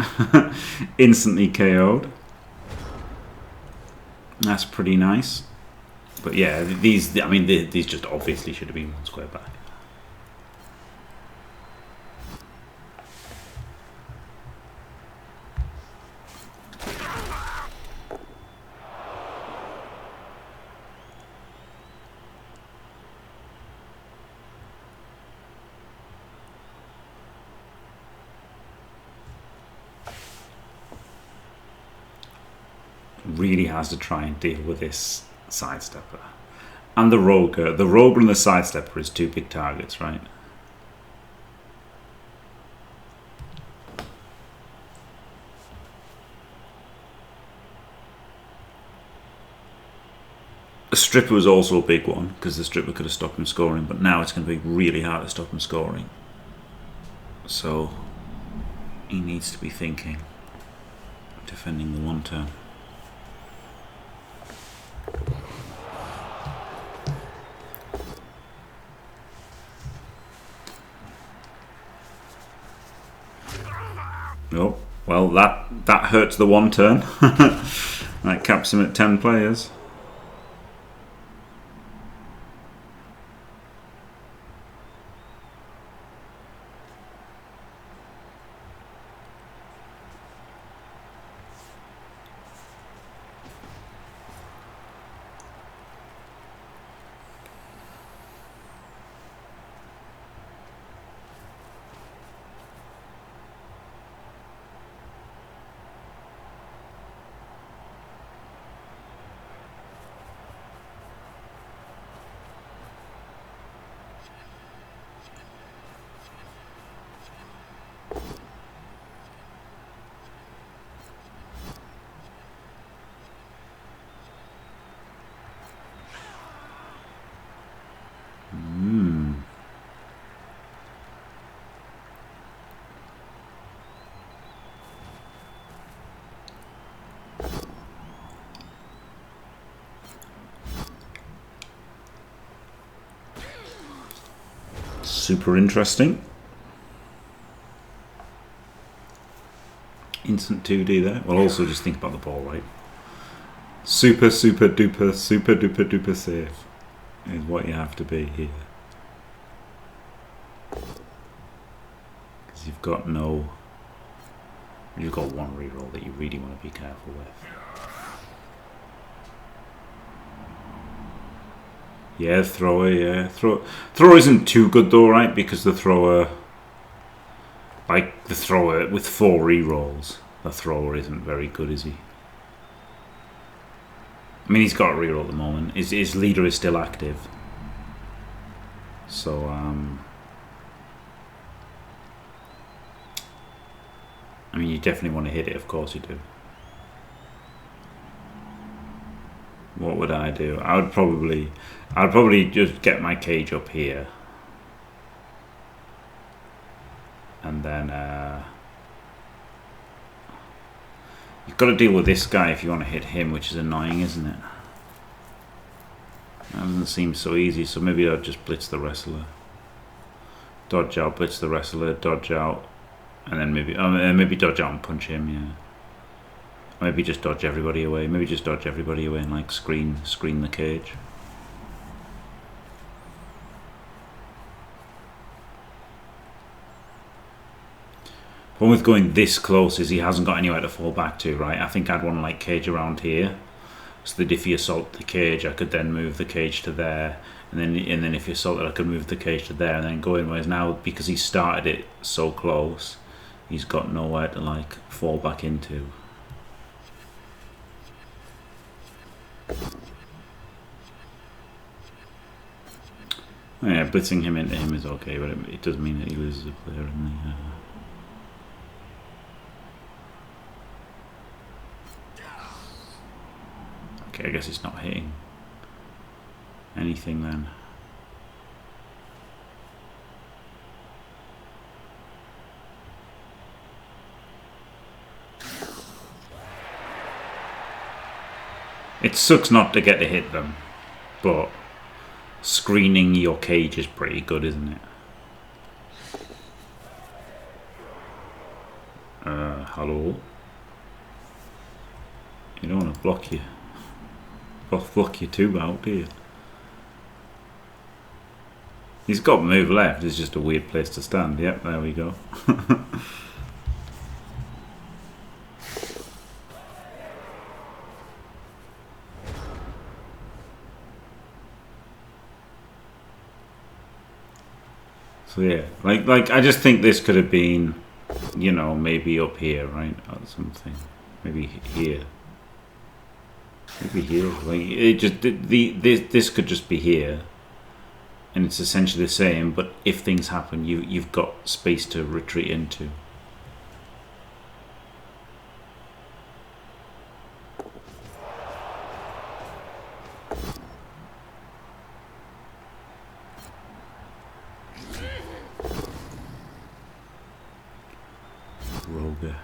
Instantly KO'd. That's pretty nice. But yeah, these just obviously should have been 1 square back. Really has to try and deal with this sidestepper and the roger. The roger and the sidestepper is 2 big targets, right? The stripper was also a big one because the stripper could have stopped him scoring, but now it's going to be really hard to stop him scoring. So he needs to be thinking of defending the 1 turn. Oh, well that hurts the 1 turn. That caps him at 10 players. super interesting. Instant 2D there. Well, also just think about the ball, right? Super duper safe is what you have to be here. Because you've got one reroll that you really want to be careful with. Yeah, thrower, yeah. Thrower isn't too good though, right? Because the thrower with 4 rerolls, the thrower isn't very good, is he? I mean, he's got a reroll at the moment. His leader is still active. So, I mean, you definitely want to hit it, of course you do. What would I do? I'd probably just get my cage up here. And then, you've got to deal with this guy if you want to hit him, which is annoying, isn't it? That doesn't seem so easy, so maybe I'll just blitz the wrestler. Dodge out, blitz the wrestler, dodge out, and then maybe dodge out and punch him, yeah. Maybe just dodge everybody away. Maybe just dodge everybody away and like screen the cage. The problem with going this close is he hasn't got anywhere to fall back to, right? I think I'd want to like cage around here, so that if he assault the cage, I could then move the cage to there, and then if he assaulted, I could move the cage to there, and then go in. Whereas now, because he started it so close, he's got nowhere to like fall back into. Yeah, blitzing him into him is okay, but it does mean that he loses a player in the. Okay, I guess it's not hitting anything then. It sucks not to get to hit them, but screening your cage is pretty good, isn't it? Hello? You don't want to block your tube out, do you? He's got move left, it's just a weird place to stand. Yep, there we go. So yeah, like I just think this could have been, you know, maybe up here, right, or something. Maybe here. Maybe here. Like it just this could just be here, and it's essentially the same. But if things happen, you've got space to retreat into. Roger.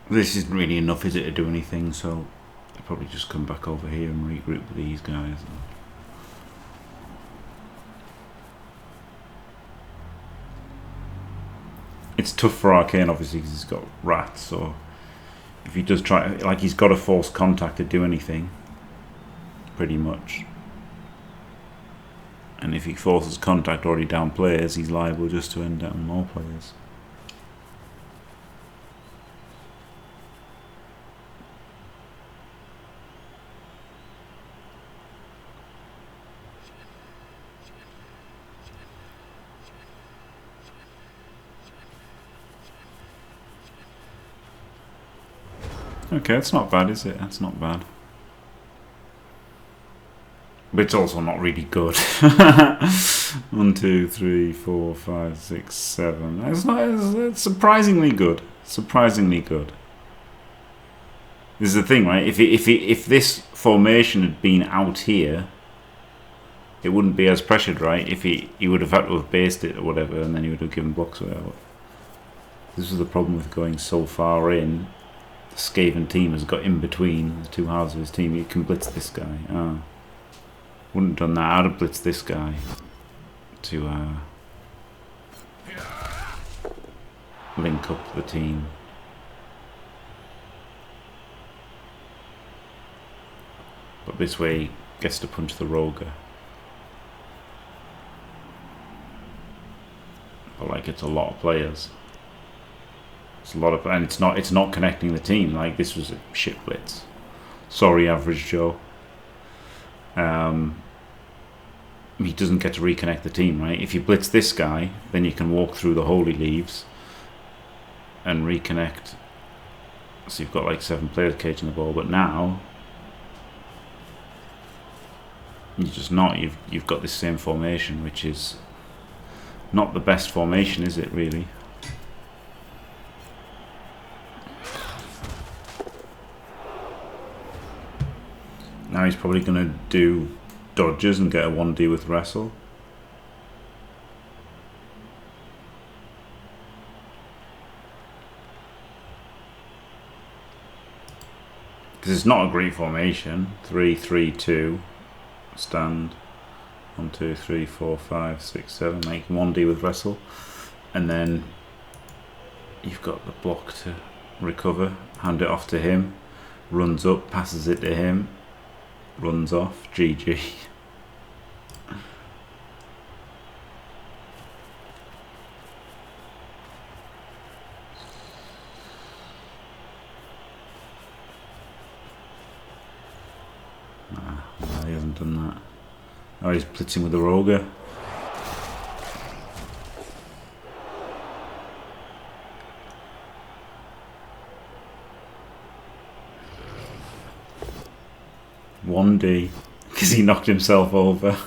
This isn't really enough, is it, to do anything, so I'll probably just come back over here and regroup with these guys. It's tough for Arcane, obviously, because he's got rats, so if he does try, like, he's got to force contact to do anything, pretty much. And if he forces contact already down players, he's liable just to end down more players. Okay, that's not bad, is it? That's not bad. But it's also not really good. 1, 2, 3, 4, 5, 6, 7. It's surprisingly good. Surprisingly good. This is the thing, right? If this formation had been out here, it wouldn't be as pressured, right? If he would have had to have based it or whatever, and then he would have given blocks or whatever. This is the problem with going so far in. The Skaven team has got in between the two halves of his team. He can blitz this guy. Oh. Wouldn't have done that. I'd have blitzed this guy to link up the team. But this way he gets to punch the Roger. But like, it's a lot of players. It's a lot of, and it's not connecting the team. Like, this was a shit blitz. Sorry, Average Joe. He doesn't get to reconnect the team, right? If you blitz this guy, then you can walk through the Holy Leaves and reconnect. So you've got like 7 players caging the ball, but now you're just not. You've got this same formation, which is not the best formation, is it really? Now he's probably going to do dodges and get a 1D with wrestle. Because it's not a great formation. 3, 3, 2. Stand. 1, 2, 3, 4, 5, 6, 7. Make 1D with wrestle. And then you've got the block to recover. Hand it off to him. Runs up, passes it to him. Runs off. GG. Nah, he hasn't done that. Oh, he's blitzing with the Roger. One D, because he knocked himself over.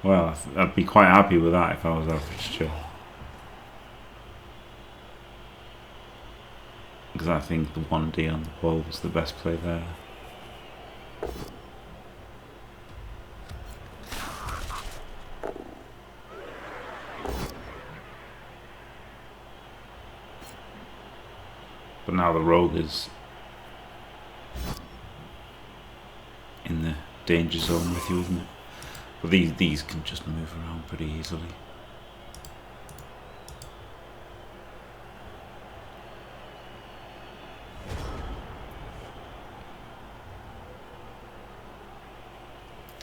Well, I'd be quite happy with that if I was Average Joe. Because I think the 1D on the ball was the best play there. But now the Rogue is in the danger zone with you, isn't it? But these can just move around pretty easily.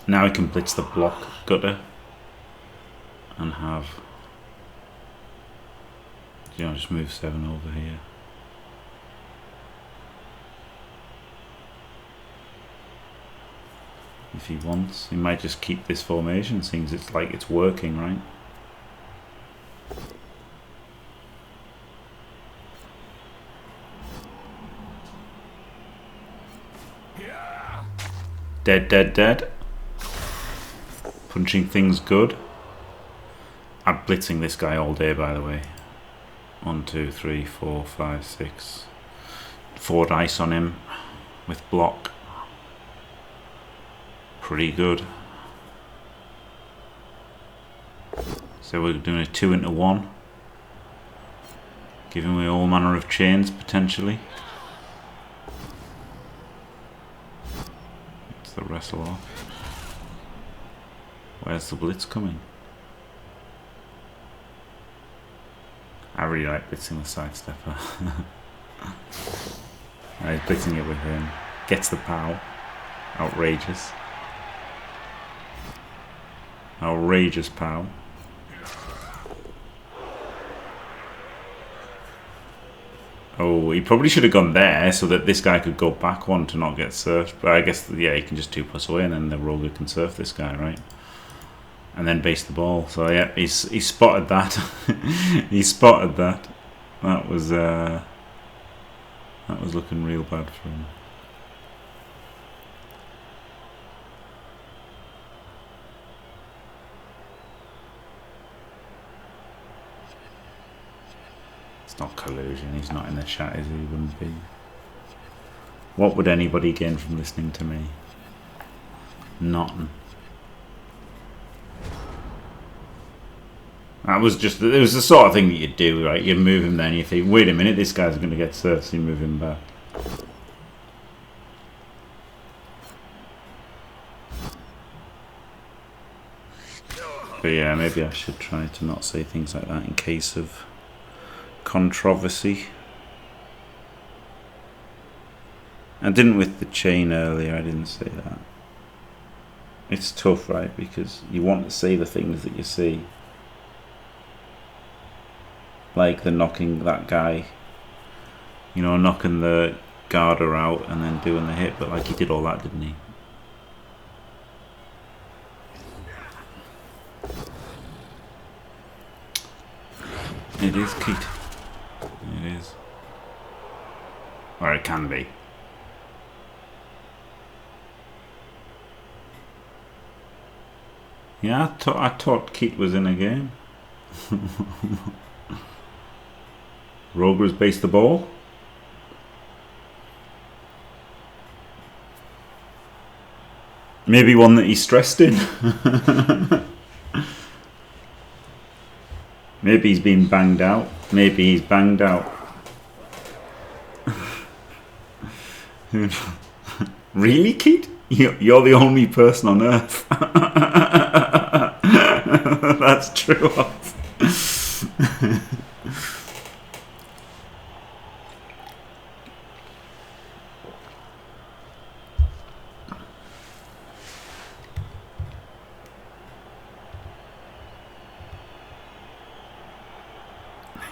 Now he can blitz the block gutter and have, you know, just move 7 over here. If he wants, he might just keep this formation, seems it's like it's working, right? Dead, dead, dead. Punching things good. I'm blitzing this guy all day, by the way. 1, 2, 3, 4, 5, 6. 4 dice on him with block. Pretty good. So we're doing a 2 into 1. Giving away all manner of chains, potentially. It's the wrestle off. Where's the blitz coming? I really like blitzing the sidestepper. He's blitzing it with him. Gets the pow. Outrageous. Outrageous pow. Oh, he probably should have gone there so that this guy could go back one to not get surfed. But I guess, yeah, he can just 2+ away and then the rogue can surf this guy, right? And then base the ball. So yeah, he spotted that. He spotted that. That was looking real bad for him. It's not collusion. He's not in the chat, is he? He wouldn't be. What would anybody gain from listening to me? Nothing. That was just, it was the sort of thing that you do, right? You move him then, you think, wait a minute, this guy's going to get surfed, so you move him back. But yeah, maybe I should try to not say things like that in case of controversy. I didn't with the chain earlier, I didn't say that. It's tough, right? Because you want to say the things that you see. Like the knocking that guy, you know, knocking the Garda out and then doing the hit, but like he did all that, didn't he? It is, Keith. It is. Or it can be. Yeah, I thought Keith was in a game. Roger's based the ball. Maybe one that he's stressed in. Maybe he's been banged out. Maybe he's banged out. Really, Keith? You're the only person on earth. That's true.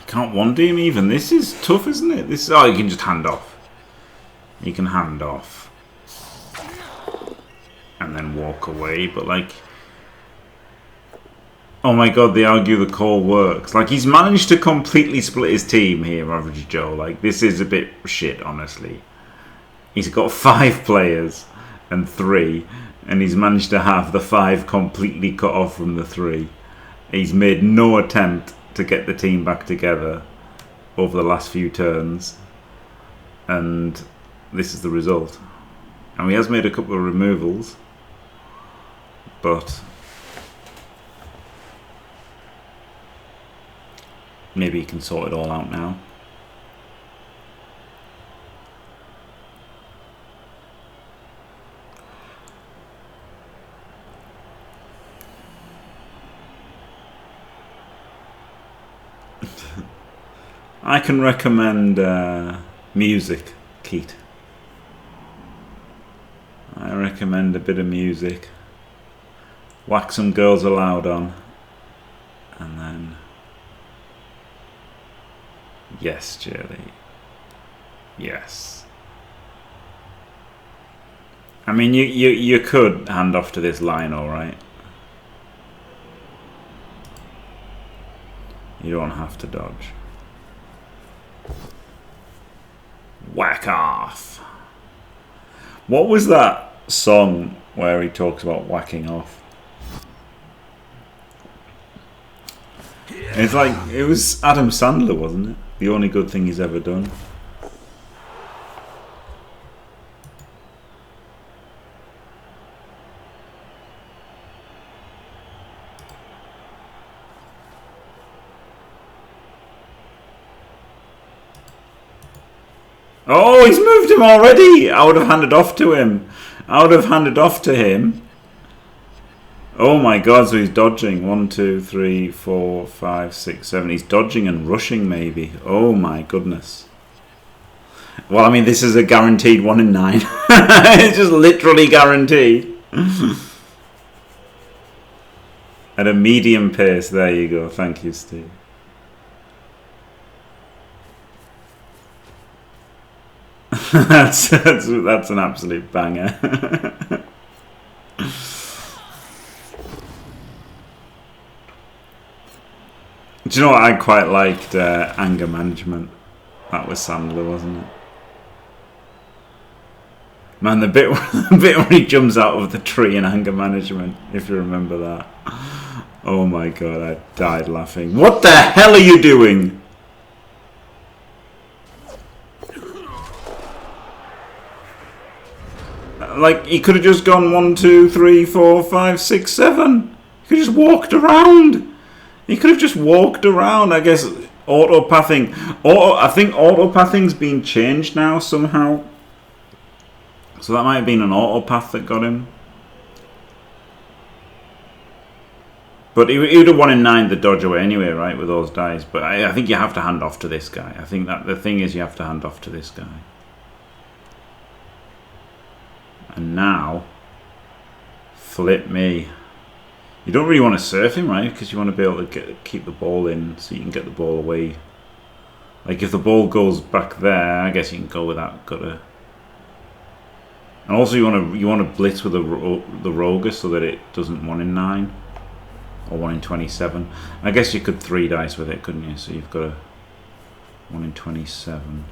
Can't one-D him even. This is tough, isn't it? This is, oh, you can just hand off. You can hand off. And then walk away, but like... Oh my god, they argue the call works. Like, he's managed to completely split his team here, Average Joe. Like, this is a bit shit, honestly. He's got 5 players and 3, and he's managed to have the 5 completely cut off from the 3. He's made no attempt to get the team back together over the last few turns, and this is the result. And he has made a couple of removals, but maybe he can sort it all out now. I can recommend music, Keith. I recommend a bit of music. Whack some Girls Aloud on. And then... Yes, Jelly. Yes. I mean, you could hand off to this line, alright? You don't have to dodge. Whack off. What was that song where he talks about whacking off? It's like, it was Adam Sandler, wasn't it? The only good thing he's ever done. Oh, he's moved him already! I would have handed off to him. I would have handed off to him. Oh my god, so he's dodging. 1, 2, 3, 4, 5, 6, 7. He's dodging and rushing maybe. Oh my goodness. Well, I mean, this is a guaranteed 1 in 9. It's just literally guaranteed. At a medium pace. There you go. Thank you, Steve. that's an absolute banger. Do you know what? I quite liked anger management. That was Sandler, wasn't it? Man, the bit where he jumps out of the tree in anger management, if you remember that. Oh my god, I died laughing. What the hell are you doing? Like, he could have just gone 1, 2, 3, 4, 5, 6, 7. He could have just walked around. He could have just walked around. I guess autopathing. I think autopathing's been changed now somehow. So that might have been an autopath that got him. But he would have won in 9 the dodge away anyway, right, with those dice. But I think you have to hand off to this guy. I think that the thing is you have to hand off to this guy. And now, flip me. You don't really want to surf him, right? Because you want to be able to keep the ball in so you can get the ball away. Like if the ball goes back there, I guess you can go with that gutter. And also you want to blitz with the Roger so that it doesn't 1 in 9 or 1 in 27. I guess you could 3 dice with it, couldn't you? So you've got a 1 in 27.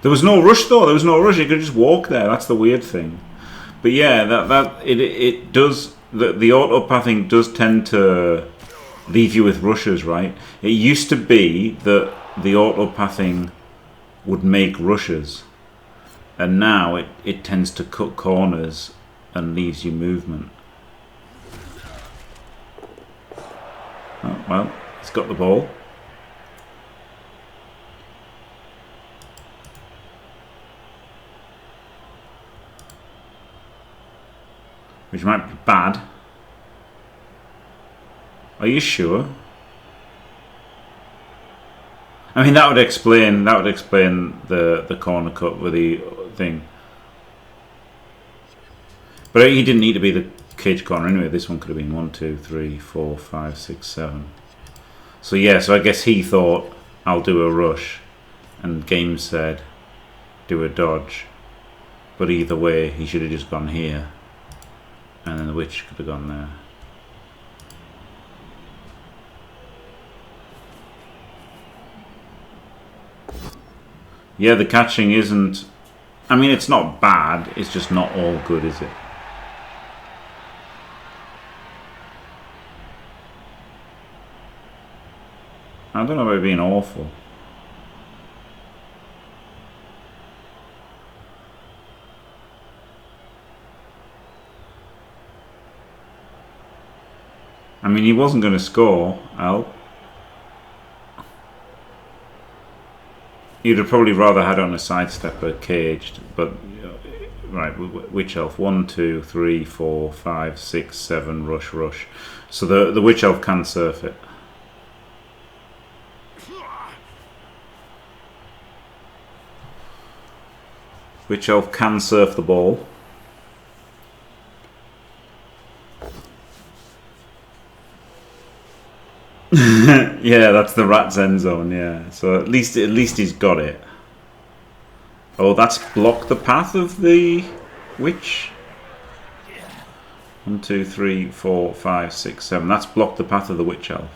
There was no rush though. There was no rush. You could just walk there. That's the weird thing. But yeah, it does. The autopathing does tend to leave you with rushes, right? It used to be that the autopathing would make rushes, and now it tends to cut corners and leaves you movement. Oh, well, it's got the ball. Which might be bad. Are you sure? I mean, that would explain the corner cut with the thing. But he didn't need to be the cage corner anyway. This one could have been 1, 2, 3, 4, 5, 6, 7. So yeah, so I guess he thought I'll do a rush, and Game said do a dodge. But either way, he should have just gone here. And then the witch could have gone there. Yeah, the catching isn't... I mean, it's not bad. It's just not all good, is it? I don't know about being awful. I mean, he wasn't going to score, Al. You'd have probably rather had on a sidestepper caged, but right, Witch Elf 1, 2, 3, 4, 5, 6, 7, rush. So the Witch Elf can surf it. Witch Elf can surf the ball. Yeah, that's the rat's end zone. Yeah, so at least he's got it. Oh, that's blocked the path of the witch. 1, 2, 3, 4, 5, 6, 7. That's blocked the path of the witch elf.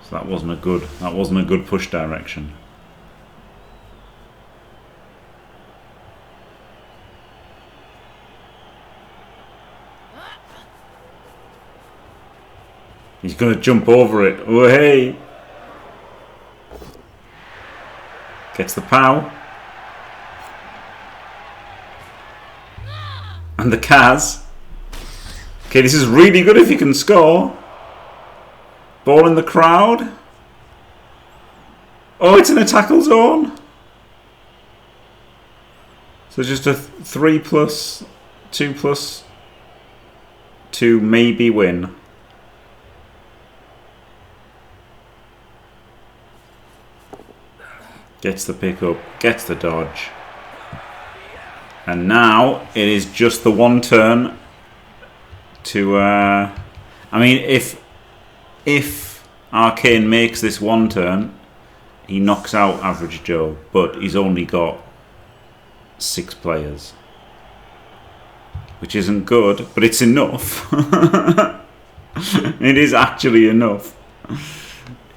So that wasn't a good push direction. He's going to jump over it. Oh, hey. Gets the pow. And the Kaz. Okay, this is really good if you can score. Ball in the crowd. Oh, it's in a tackle zone. So just a 3+, 2+2 maybe win. Gets the pickup, gets the dodge. And now it is just the one turn to... I mean, if Arcane makes this one turn, he knocks out Average Joe, but he's only got 6 players. Which isn't good, but it's enough. It is actually enough.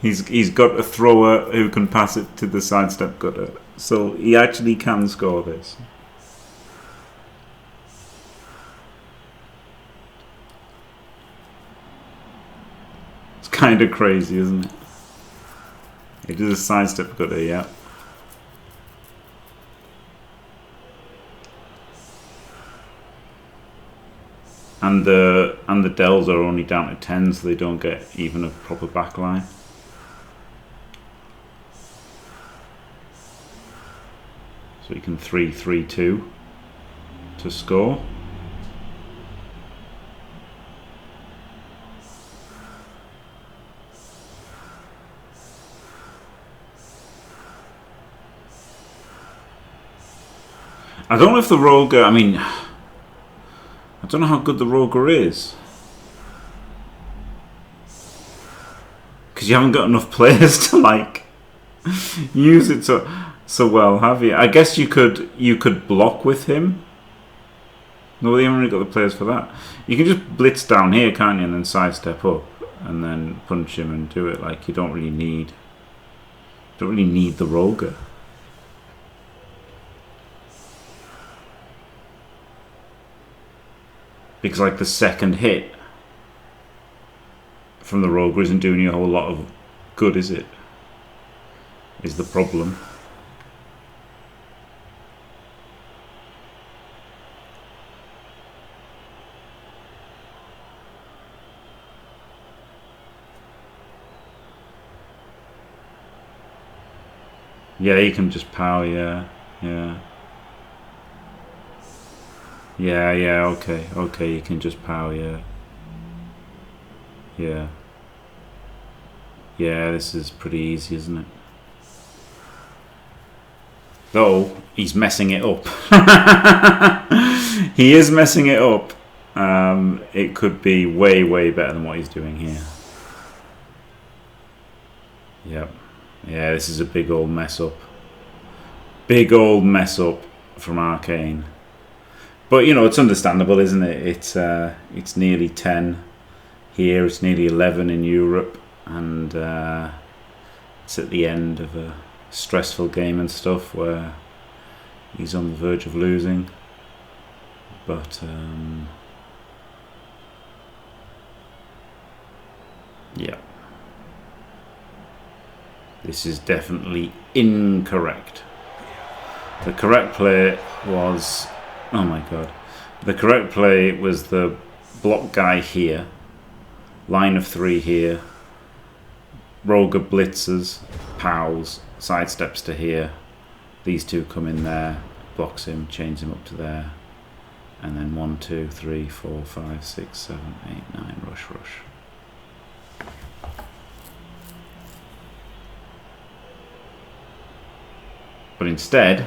He's got a thrower who can pass it to the sidestep gutter. So he actually can score this. It's kind of crazy, isn't it? It is a sidestep gutter, yeah. And the dells are only down to 10, so they don't get even a proper backline. So you can 3-3-2 to score. I don't know if the Roger, I mean, I don't know how good the Roger is. Because you haven't got enough players to like use it so well, have you? I guess you could block with him. No, they haven't really got the players for that. You can just blitz down here, can't you, and then sidestep up and then punch him and do it. Like, you don't really need the Roger. Because like the second hit from the Roger isn't doing you a whole lot of good, is it? Is the problem. Yeah, you can just power, yeah. Yeah, okay, you can just power, yeah. Yeah, this is pretty easy, isn't it? Though, he's messing it up. He is messing it up. It could be way, way better than what he's doing here. Yep. Yeah, this is a big old mess up. Big old mess up from Arcane. But, you know, it's understandable, isn't it? It's nearly 10 here. It's nearly 11 in Europe. And it's at the end of a stressful game and stuff where he's on the verge of losing. But, yeah. This is definitely incorrect. The correct play was... Oh my god. The correct play was the block guy here. Line of 3 here. Roger blitzes, pows, sidesteps to here. These two come in there, blocks him, chains him up to there. And then 1, 2, 3, 4, 5, 6, 7, 8, 9, rush. But instead,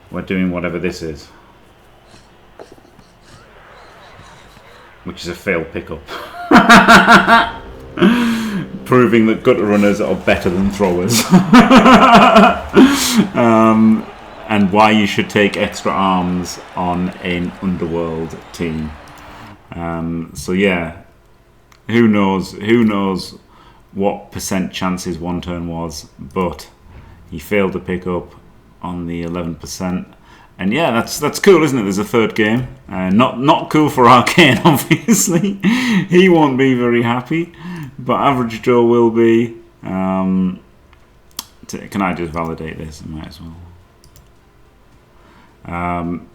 we're doing whatever this is. Which is a failed pickup. Proving that gutter runners are better than throwers. And why you should take extra arms on an underworld team. So yeah, who knows what percent chance his one turn was, but he failed to pick up on the 11%. And yeah, that's cool, isn't it? There's a third game. Not cool for Arcane, obvioushappy, but Average Joe will be. Can I just validate this? I might as well.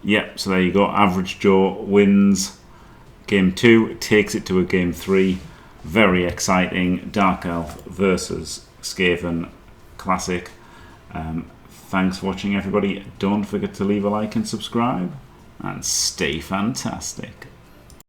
Yeah, so there you go. Average Joe wins game 2, takes it to a game 3. Very exciting. Dark Elf versus Skaven Classic. Thanks for watching, everybody. Don't forget to leave a like and subscribe, and stay fantastic.